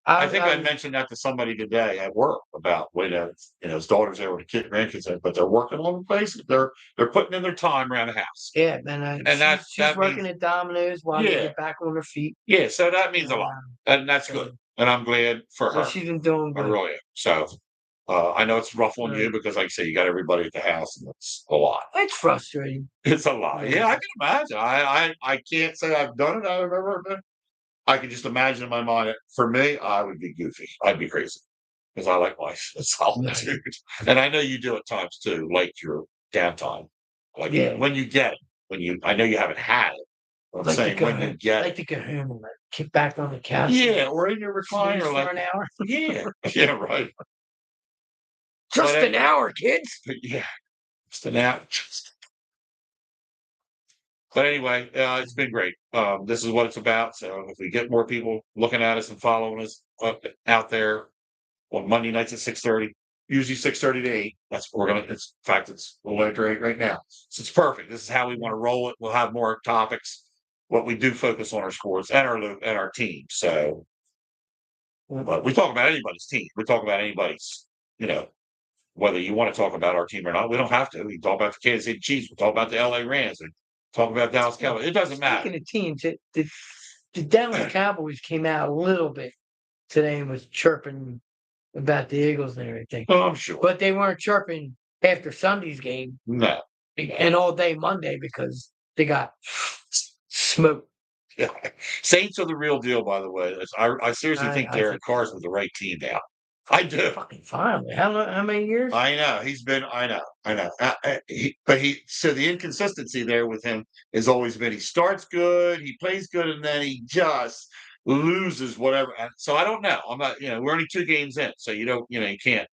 I think I mentioned that to somebody today at work about his daughter's there with the grandkids, but they're working on the place. They're putting in their time around the house.
Yeah, and she's working at Domino's while they get back on their feet.
Yeah, so that means a lot, and that's good. And I'm glad for her.
She's been doing good.
I really am. So I know it's rough on you because, like I say, you got everybody at the house, and it's a lot.
It's frustrating.
It's a lot. Yeah, I can imagine. I can't say I've done it. I've ever been. I can just imagine in my mind. For me, I would be goofy. I'd be crazy because I like my solitude, and I know you do at times too, like your downtime. Like when you get it, I know you haven't had it. I'm saying when you get
it, like to go home and kick back on the couch.
Yeah, or in your recliner
for an hour.
Yeah, right.
Just an hour, kids.
Yeah, just an hour. But anyway, it's been great. This is what it's about. So if we get more people looking at us and following us out there on Monday nights at 6:30, usually 6:30 to 8. That's what we're gonna. In fact, it's a little after 8 right now. So it's perfect. This is how we want to roll it. We'll have more topics. What we do focus on our scores and our team. So, but we talk about anybody's team. We talk about anybody's. Whether you want to talk about our team or not, we don't have to. We can talk about the Kansas City Chiefs. We talk about the LA Rams. Talk about Dallas Cowboys. It doesn't matter.
Speaking of teams, the Dallas Cowboys came out a little bit today and was chirping about the Eagles and everything.
Oh, I'm sure.
But they weren't chirping after Sunday's game.
No.
And all day Monday because they got smoked.
Yeah. Saints are the real deal, by the way. I seriously think Derek Carr's with the right team now. I do.
Fucking finally. How many years?
I know. I know. So the inconsistency there with him has always been he starts good, he plays good, and then he just loses whatever. So I don't know. I'm not, we're only 2 games in. So you can't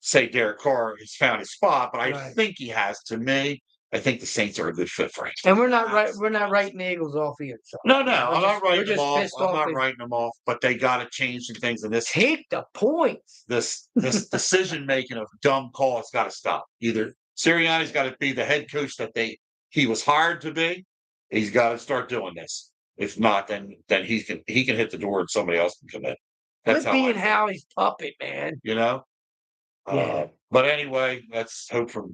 say Derek Carr has found his spot, but I think he has. To me, I think the Saints are a good fit for him.
And we're not writing the Eagles off either. So.
No, I'm not writing them off. I'm not writing them off, but they got to change some things. And this
take the points.
This decision making of dumb calls got to stop. Either Sirianni's got to be the head coach that he was hired to be. He's got to start doing this. If not, then he can hit the door and somebody else can come in. That's
being Howie's puppet, man.
Yeah. But anyway, let's hope for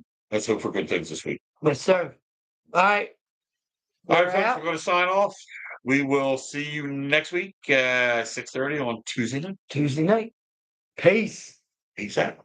good things this week.
Yes, sir. All right.
Folks, we're going to sign off. We will see you next week, 6:30 on Tuesday night.
Peace.
Peace out.